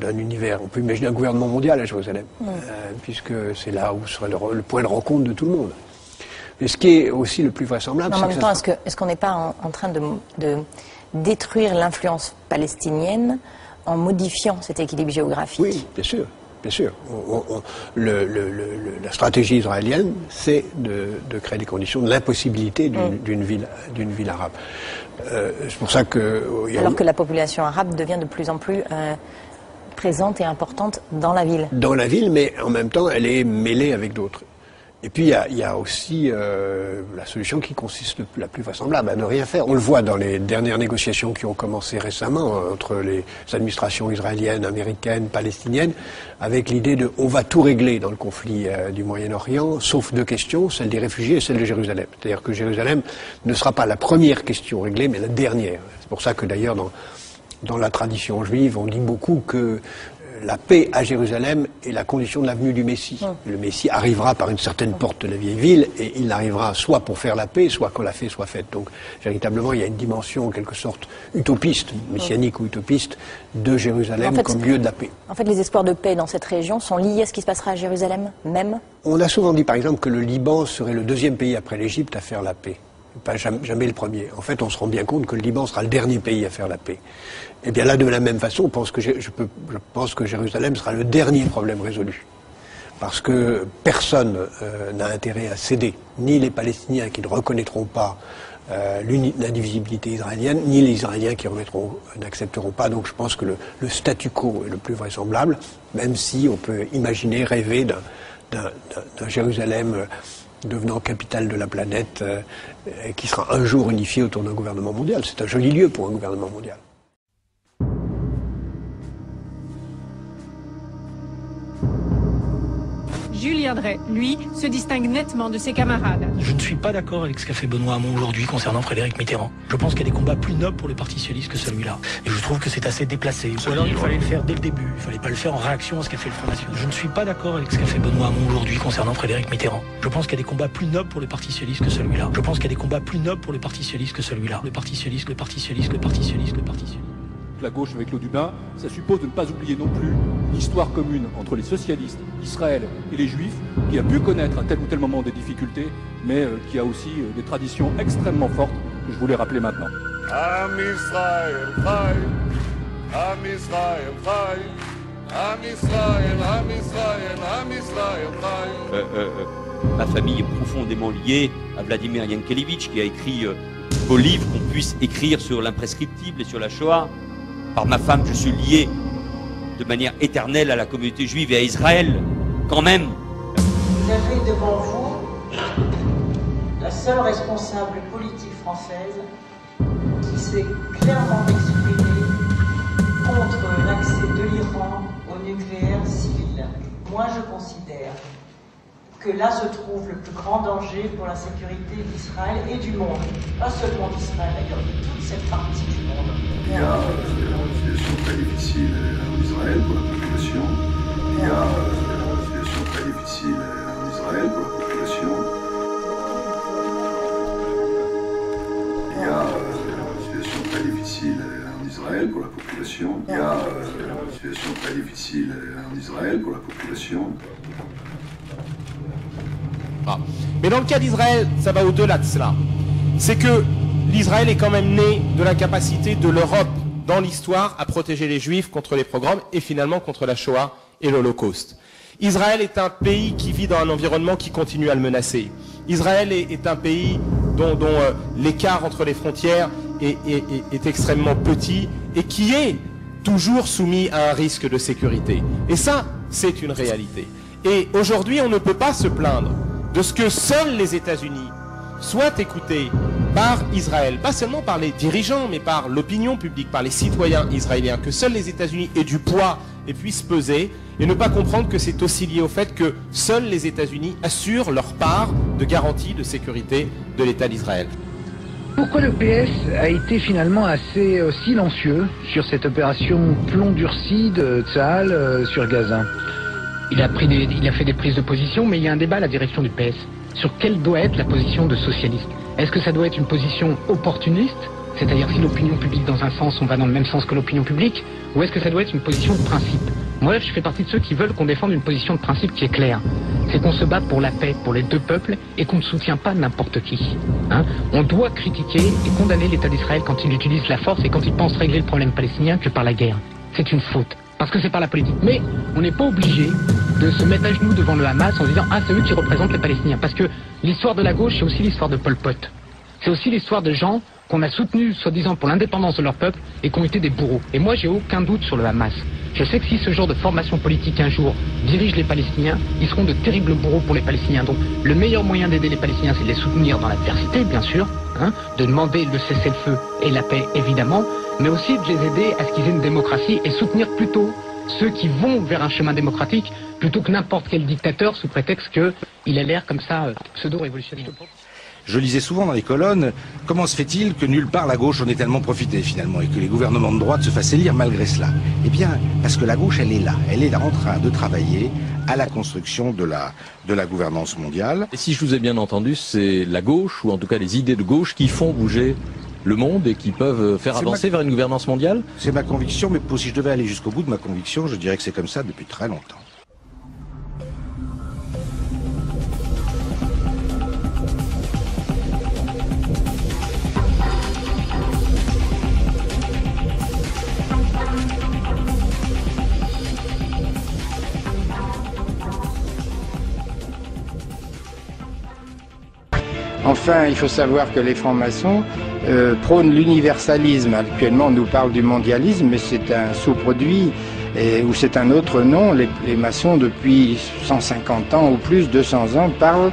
d'un univers. On peut imaginer un gouvernement mondial à Jérusalem, puisque c'est là où serait le point de rencontre de tout le monde. Mais ce qui est aussi le plus vraisemblable, c'est en même temps, est-ce qu'on n'est pas en train de détruire l'influence palestinienne en modifiant cet équilibre géographique? Oui, bien sûr. Bien sûr. La stratégie israélienne, c'est de créer les conditions de l'impossibilité d'une ville arabe. C'est pour ça que... Alors que la population arabe devient de plus en plus présente et importante dans la ville. Dans la ville, mais en même temps, elle est mêlée avec d'autres. Et puis, il y a aussi la solution qui consiste la plus vraisemblable à ne rien faire. On le voit dans les dernières négociations qui ont commencé récemment entre les administrations israéliennes, américaines, palestiniennes, avec l'idée de on va tout régler dans le conflit du Moyen-Orient, sauf deux questions, celle des réfugiés et celle de Jérusalem. C'est-à-dire que Jérusalem ne sera pas la première question réglée, mais la dernière. C'est pour ça que d'ailleurs, dans la tradition juive, on dit beaucoup que la paix à Jérusalem est la condition de la venue du Messie. Le Messie arrivera par une certaine porte de la vieille ville et il arrivera soit pour faire la paix, soit quand la paix soit faite. Donc, véritablement, il y a une dimension en quelque sorte utopiste, messianique ou utopiste, de Jérusalem comme lieu de la paix. En fait, les espoirs de paix dans cette région sont liés à ce qui se passera à Jérusalem même? On a souvent dit, par exemple, que le Liban serait le deuxième pays après l'Égypte à faire la paix. Pas jamais le premier. En fait, on se rend bien compte que le Liban sera le dernier pays à faire la paix. Et bien là, de la même façon, je pense que Jérusalem sera le dernier problème résolu. Parce que personne n'a intérêt à céder, ni les Palestiniens qui ne reconnaîtront pas l'indivisibilité israélienne, ni les Israéliens qui n'accepteront pas. Donc je pense que le statu quo est le plus vraisemblable, même si on peut imaginer, rêver d'un Jérusalem devenant capitale de la planète, qui sera un jour unifié autour d'un gouvernement mondial. C'est un joli lieu pour un gouvernement mondial. Julien Drey, lui, se distingue nettement de ses camarades. Je ne suis pas d'accord avec ce qu'a fait Benoît Hamon aujourd'hui concernant Frédéric Mitterrand. Je pense qu'il y a des combats plus nobles pour le Parti socialiste que celui-là. Et je trouve que c'est assez déplacé. Ou alors il fallait le faire dès le début. Il ne fallait pas le faire en réaction à ce qu'a fait le Front National. Je ne suis pas d'accord avec ce qu'a fait Benoît Hamon aujourd'hui concernant Frédéric Mitterrand. Je pense qu'il y a des combats plus nobles pour le Parti socialiste que celui-là. Je pense qu'il y a des combats plus nobles pour le Parti socialiste que celui-là. Le Parti socialiste, le Parti socialiste, le Parti socialiste, le Parti socialiste. La gauche avec Claude Dubin, ça suppose de ne pas oublier non plus l'histoire commune entre les socialistes, Israël et les juifs, qui a pu connaître à tel ou tel moment des difficultés, mais qui a aussi des traditions extrêmement fortes que je voulais rappeler maintenant. Am Israël Chai, Am Israël Chai, Ma famille est profondément liée à Vladimir Yankelevitch qui a écrit beaux livres qu'on puisse écrire sur l'imprescriptible et sur la Shoah. Par ma femme, je suis lié de manière éternelle à la communauté juive et à Israël, quand même. Vous avez devant vous la seule responsable politique française qui s'est clairement exprimée contre l'accès de l'Iran au nucléaire civil. Moi, je considère que là se trouve le plus grand danger pour la sécurité d'Israël et du monde. Pas seulement d'Israël, d'ailleurs, de toute cette partie du monde. Il y a une situation très difficile en Israël pour la population. Il y a une situation très difficile en Israël pour la population. Il y a une situation très difficile en Israël pour la population. Il y a une situation très difficile en Israël pour la population. Ah. Mais dans le cas d'Israël, ça va au-delà de cela. C'est que l'Israël est quand même né de l'incapacité de l'Europe dans l'histoire à protéger les Juifs contre les pogroms et finalement contre la Shoah et l'Holocauste. Israël est un pays qui vit dans un environnement qui continue à le menacer. Israël est un pays dont l'écart entre les frontières est extrêmement petit et qui est toujours soumis à un risque de sécurité. Et ça, c'est une réalité. Et aujourd'hui, on ne peut pas se plaindre de ce que seuls les États-Unis soient écoutés par Israël, pas seulement par les dirigeants, mais par l'opinion publique, par les citoyens israéliens, que seuls les États-Unis aient du poids et puissent peser, et ne pas comprendre que c'est aussi lié au fait que seuls les États-Unis assurent leur part de garantie de sécurité de l'État d'Israël. Pourquoi le PS a été finalement assez silencieux sur cette opération plomb durci de Tsahal sur Gaza? Il a fait des prises de position, mais il y a un débat à la direction du PS sur quelle doit être la position de socialiste. Est-ce que ça doit être une position opportuniste, c'est-à-dire si l'opinion publique dans un sens, on va dans le même sens que l'opinion publique, ou est-ce que ça doit être une position de principe? Moi, je fais partie de ceux qui veulent qu'on défende une position de principe qui est claire. C'est qu'on se bat pour la paix, pour les deux peuples, et qu'on ne soutient pas n'importe qui. Hein? On doit critiquer et condamner l'État d'Israël quand il utilise la force et quand il pense régler le problème palestinien que par la guerre. C'est une faute. Parce que c'est par la politique. Mais on n'est pas obligé de se mettre à genoux devant le Hamas en se disant « Ah, c'est eux qui représentent les Palestiniens ». Parce que l'histoire de la gauche, c'est aussi l'histoire de Pol Pot. C'est aussi l'histoire de gens qu'on a soutenus, soi-disant, pour l'indépendance de leur peuple et qui ont été des bourreaux. Et moi, j'ai aucun doute sur le Hamas. Je sais que si ce genre de formation politique un jour dirige les Palestiniens, ils seront de terribles bourreaux pour les Palestiniens. Donc le meilleur moyen d'aider les Palestiniens, c'est de les soutenir dans l'adversité, bien sûr, hein, de demander le cessez-le-feu et la paix, évidemment, mais aussi de les aider à ce qu'ils aient une démocratie et soutenir plutôt ceux qui vont vers un chemin démocratique plutôt que n'importe quel dictateur sous prétexte qu'il a l'air comme ça pseudo-révolutionnaire. Je lisais souvent dans les colonnes, comment se fait-il que nulle part la gauche en ait tellement profité finalement et que les gouvernements de droite se fassent élire malgré cela? Eh bien, parce que la gauche, elle est là en train de travailler à la construction de la gouvernance mondiale. Et si je vous ai bien entendu, c'est la gauche, ou en tout cas les idées de gauche, qui font bouger le monde et qui peuvent faire avancer vers une gouvernance mondiale? C'est ma conviction, mais si je devais aller jusqu'au bout de ma conviction, je dirais que c'est comme ça depuis très longtemps. Enfin, il faut savoir que les francs-maçons prônent l'universalisme. Actuellement, on nous parle du mondialisme, mais c'est un sous-produit, ou c'est un autre nom. Les maçons, depuis 150 ans ou plus, 200 ans, parlent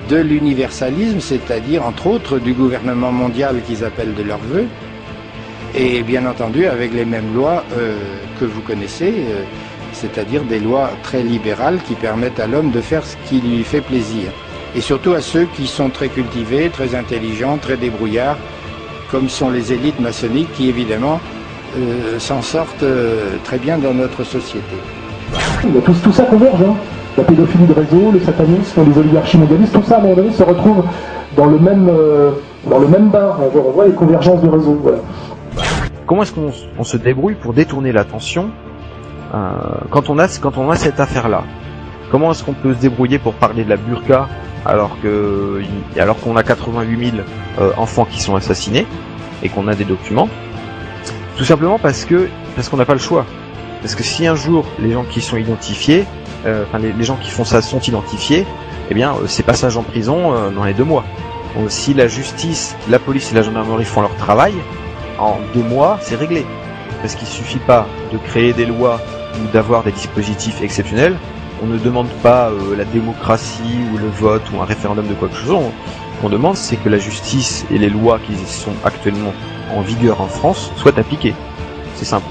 de l'universalisme, c'est-à-dire, entre autres, du gouvernement mondial qu'ils appellent de leur vœu, et bien entendu avec les mêmes lois que vous connaissez, c'est-à-dire des lois très libérales qui permettent à l'homme de faire ce qui lui fait plaisir. Et surtout à ceux qui sont très cultivés, très intelligents, très débrouillards, comme sont les élites maçonniques qui évidemment s'en sortent très bien dans notre société. Tout ça converge, hein. La pédophilie de réseau, le satanisme, les oligarchies mondialistes, tout ça à un moment donné se retrouve dans le même bain. On voit les convergences de réseau. Voilà. Comment est-ce qu'on se débrouille pour détourner l'attention quand on a cette affaire-là? Comment est-ce qu'on peut se débrouiller pour parler de la burqa alors qu'on a 88 000 enfants qui sont assassinés et qu'on a des documents? Tout simplement parce qu'on n'a pas le choix. Parce que si un jour les gens qui sont identifiés, les gens qui font ça sont identifiés, eh bien c'est passage en prison dans les 2 mois. Donc, si la justice, la police et la gendarmerie font leur travail, en 2 mois c'est réglé. Parce qu'il suffit pas de créer des lois ou d'avoir des dispositifs exceptionnels. On ne demande pas la démocratie ou le vote ou un référendum de quoi que ce soit. Ce qu'on demande, c'est que la justice et les lois qui sont actuellement en vigueur en France soient appliquées. C'est simple.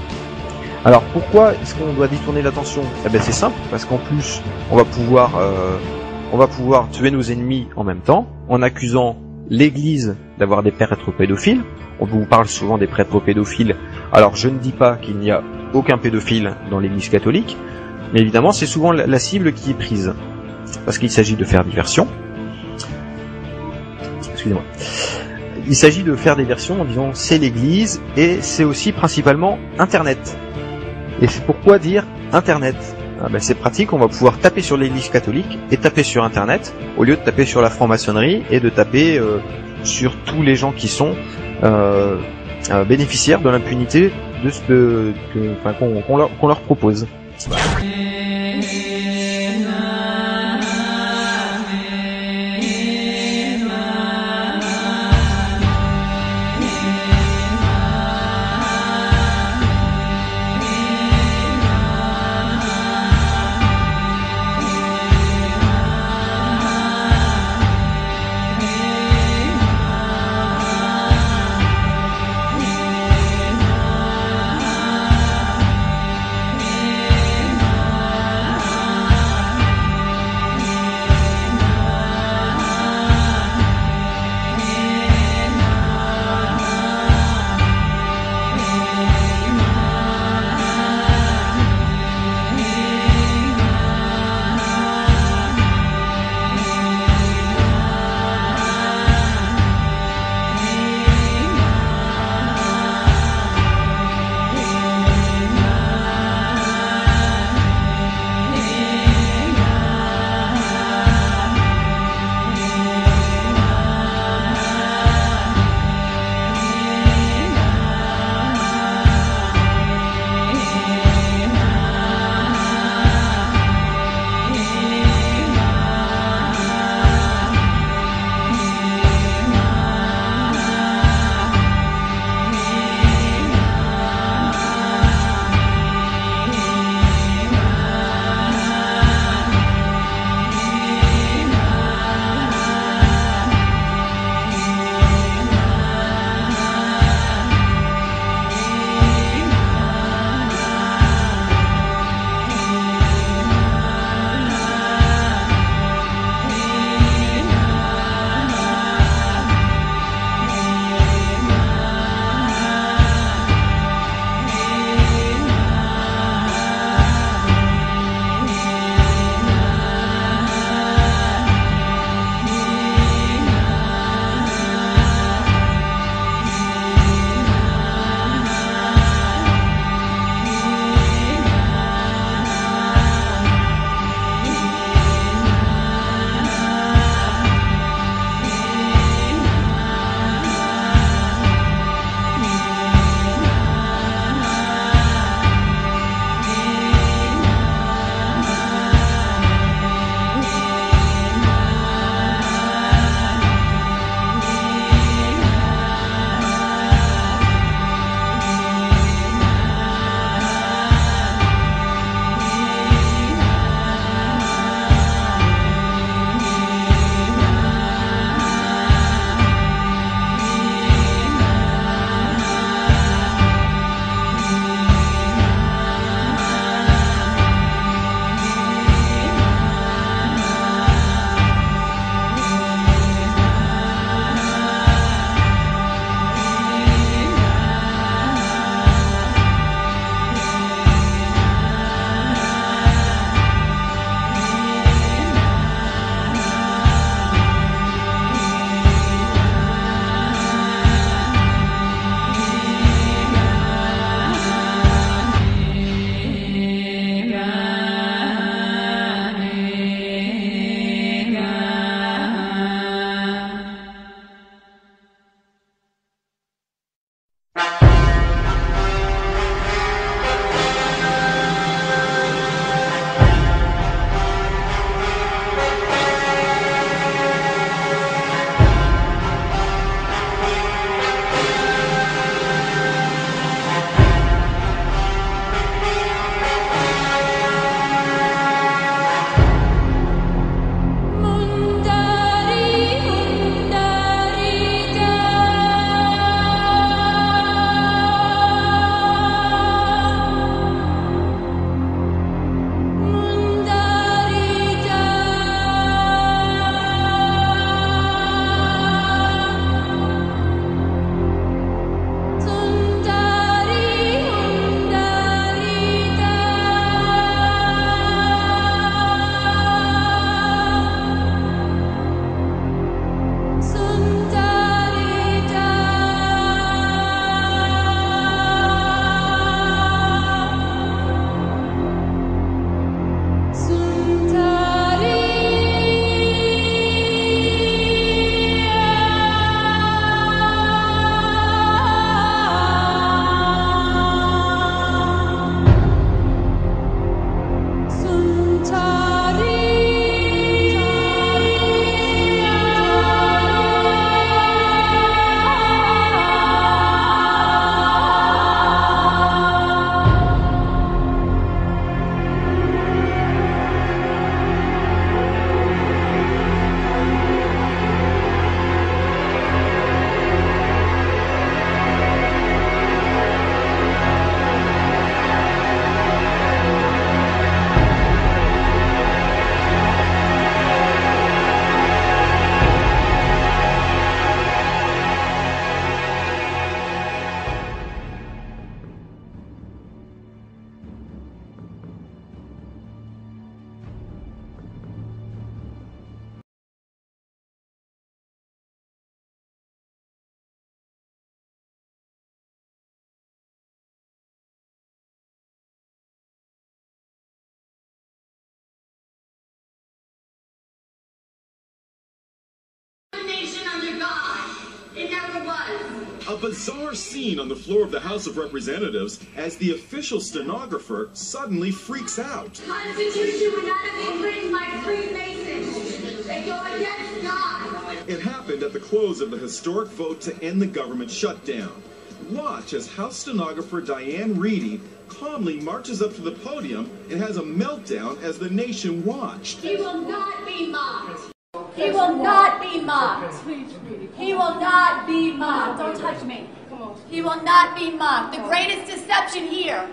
Alors pourquoi est-ce qu'on doit détourner l'attention? Eh ben c'est simple, parce qu'en plus on va pouvoir tuer nos ennemis en même temps, en accusant l'Église d'avoir des prêtres pédophiles. On vous parle souvent des prêtres pédophiles. Alors je ne dis pas qu'il n'y a aucun pédophile dans l'Église catholique, mais évidemment c'est souvent la cible qui est prise, parce qu'il s'agit de faire diversion. Excusez-moi. Il s'agit de faire diversion en disant c'est l'Église et c'est aussi principalement Internet. Et c'est pourquoi dire Internet? C'est pratique, on va pouvoir taper sur l'Église catholique et taper sur Internet au lieu de taper sur la franc-maçonnerie et de taper sur tous les gens qui sont bénéficiaires de l'impunité de ce qu'on leur propose. It never was. A bizarre scene on the floor of the House of Representatives as the official stenographer suddenly freaks out. The Constitution would not have been written by Freemasons. They go against God. It happened at the close of the historic vote to end the government shutdown. Watch as House stenographer Diane Reedy calmly marches up to the podium and has a meltdown as the nation watched. He will not be mocked. He will not be mocked. He will not be mocked. Don't touch me. He will not be mocked. The greatest deception here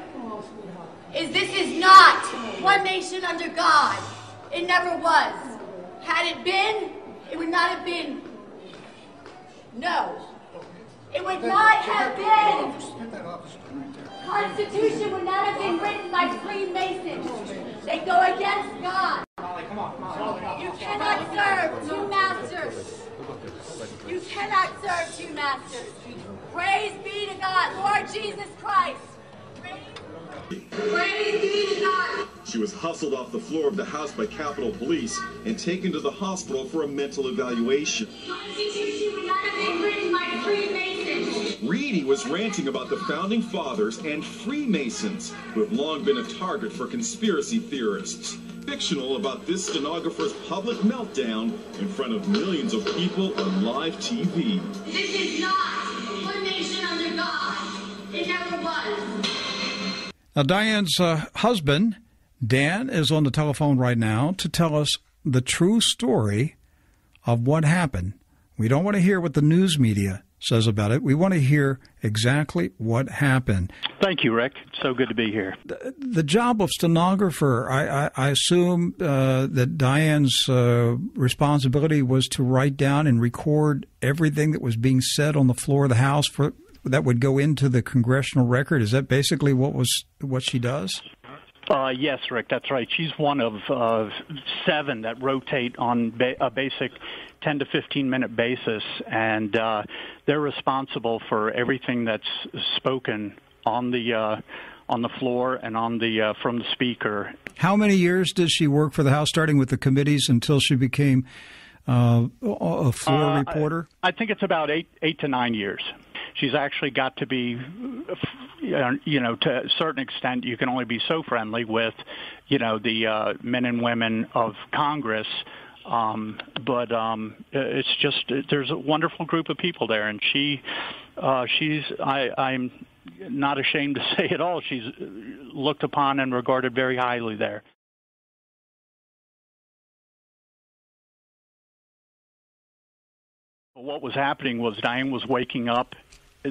is this is not one nation under God. It never was. Had it been, it would not have been. No. It would not have been. Constitution would not have been written by Freemasons. They go against God. You cannot serve two masters. You cannot serve two masters. Praise be to God, Lord Jesus Christ. Praise be to God. She was hustled off the floor of the House by Capitol Police and taken to the hospital for a mental evaluation. Constitution would not have been written by Freemasons. Reedy was ranting about the Founding Fathers and Freemasons, who have long been a target for conspiracy theorists. Fictional about this stenographer's public meltdown in front of millions of people on live TV. This is not one nation under God. It never was. Now, Diane's husband, Dan, is on the telephone right now to tell us the true story of what happened. We don't want to hear what the news media says about it. We want to hear exactly what happened. Thank you, Rick. It's so good to be here. The job of stenographer, I assume that Diane's responsibility was to write down and record everything that was being said on the floor of the House that would go into the congressional record. Is that basically what she does? Yes, Rick, that's right. She's one of 7 that rotate on a basic 10 to 15-minute basis, and they're responsible for everything that's spoken on the floor and from the speaker. How many years did she work for the House, starting with the committees until she became a floor reporter? I think it's about 8 to 9 years. She's actually got to be, to a certain extent, you can only be so friendly with, the men and women of Congress. But it's just, there's a wonderful group of people there, and I'm not ashamed to say it all. She's looked upon and regarded very highly there. What was happening was Diane was waking up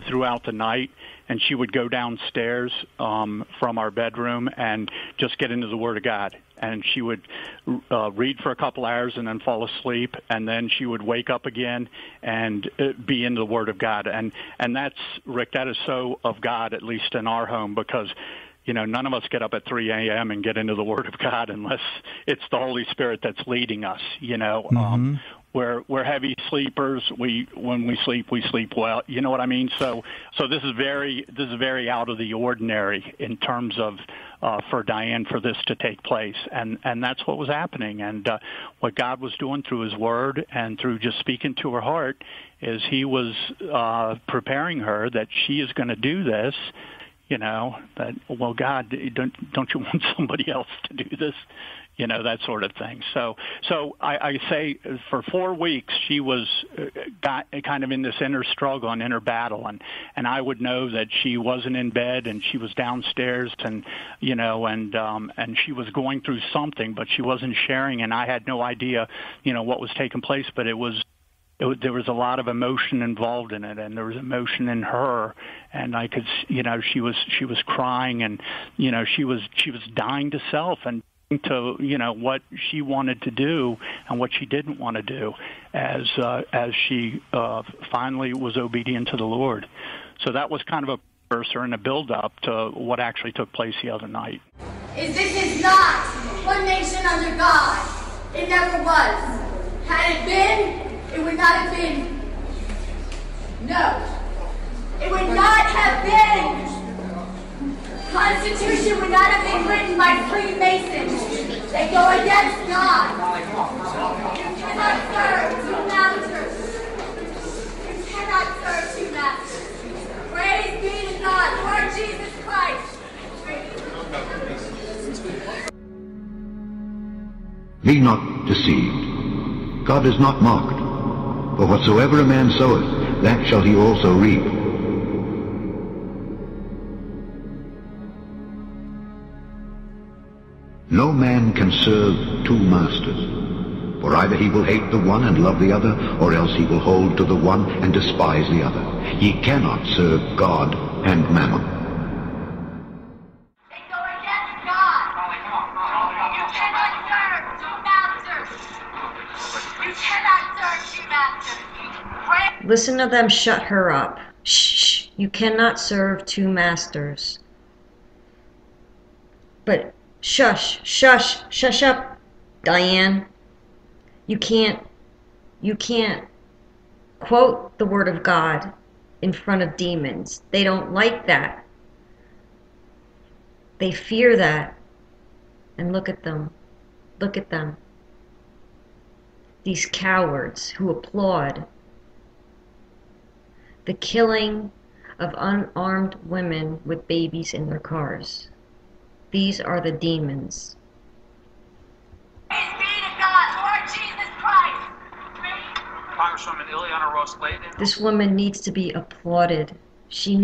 throughout the night, and she would go downstairs from our bedroom and just get into the Word of God. And she would read for a couple hours and then fall asleep, and then she would wake up again and be in the Word of God. And that's, Rick, that is so of God, at least in our home, because none of us get up at 3 a.m. and get into the Word of God unless it's the Holy Spirit that's leading us, Mm-hmm. We're heavy sleepers. When we sleep well. You know what I mean? So this is very out of the ordinary in terms of for Diane for this to take place, and that's what was happening. And what God was doing through His Word and through just speaking to her heart is He was preparing her that she is going to do this. That, well, God, don't you want somebody else to do this? That sort of thing. So I say for 4 weeks she was got kind of in this inner struggle and inner battle, and I would know that she wasn't in bed and she was downstairs and and she was going through something, but she wasn't sharing, and I had no idea what was taking place, but there was a lot of emotion involved in it, and there was emotion in her, and I could she was crying, and she was dying to self and to what she wanted to do and what she didn't want to do as she finally was obedient to the Lord. So that was kind of a precursor and a build-up to what actually took place the other night. This is not one nation under God. It never was. Had it been, it would not have been. No. It would not have been. Constitution would not have been written by Freemasons. They go against God. You cannot serve two masters. You cannot Be not deceived. God is not mocked. For whatsoever a man soweth, that shall he also reap. No man can serve two masters, for either he will hate the one and love the other, or else he will hold to the one and despise the other. Ye cannot serve God and mammon. Listen to them shut her up. Shh, you cannot serve two masters. But shush up, Diane. You can't quote the word of God in front of demons. They don't like that. They fear that. And look at them. Look at them. These cowards who applaud the killing of unarmed women with babies in their cars. These are the demons. Praise be to God, Lord Jesus Christ. Congresswoman Ileana Ros-Lehtinen. This woman needs to be applauded. She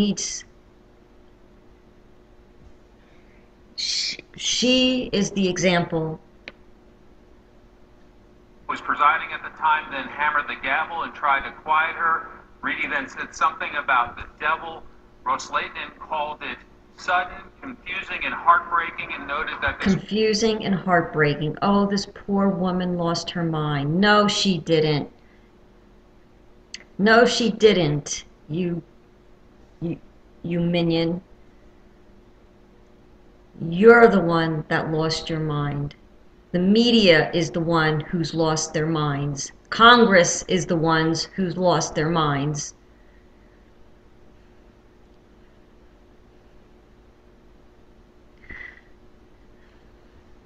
is the example. Was presiding at the time, then hammered the gavel and tried to quiet her. Reedy then said something about the devil. Ros-Lehtinen called it sudden, confusing, and heartbreaking, and noted that this... Confusing and heartbreaking. Oh, this poor woman lost her mind. No, she didn't. No, she didn't. You minion. You're the one that lost your mind. The media is the one who's lost their minds. Congress is the ones who's lost their minds.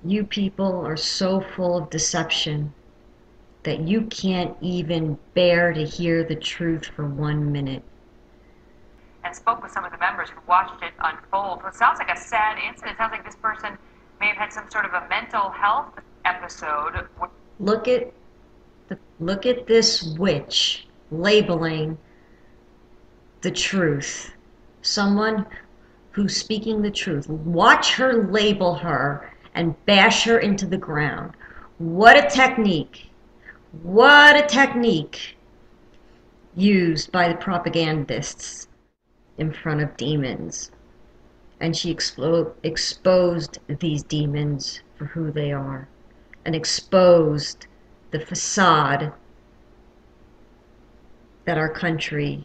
You people are so full of deception that you can't even bear to hear the truth for 1 minute. And spoke with some of the members who watched it unfold. It sounds like a sad incident. It sounds like this person may have had some sort of a mental health episode. Look at this witch labeling the truth. Someone who's speaking the truth. Watch her label her and bash her into the ground. What a technique. What a technique used by the propagandists in front of demons. And she exposed these demons for who they are, and exposed the facade that our country,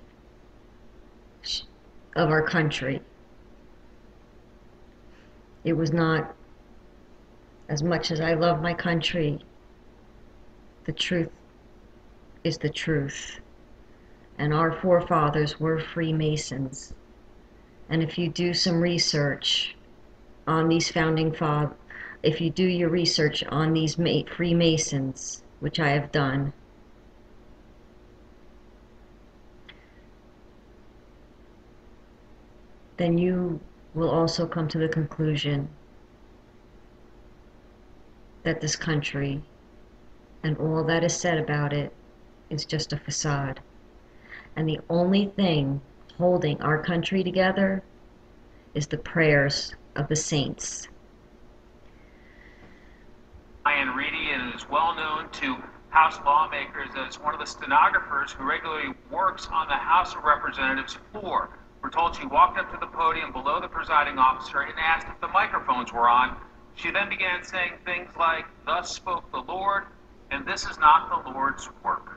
it was not, as much as I love my country, the truth is the truth. And our forefathers were Freemasons. And if you do some research on these founding fathers, if you do your research on these Freemasons, which I have done, then you will also come to the conclusion that this country and all that is said about it is just a facade. And the only thing holding our country together is the prayers of the saints. Diane Reedy is well known to House lawmakers as one of the stenographers who regularly works on the House of Representatives floor. We're told she walked up to the podium below the presiding officer and asked if the microphones were on. She then began saying things like, "Thus spoke the Lord," and "This is not the Lord's work."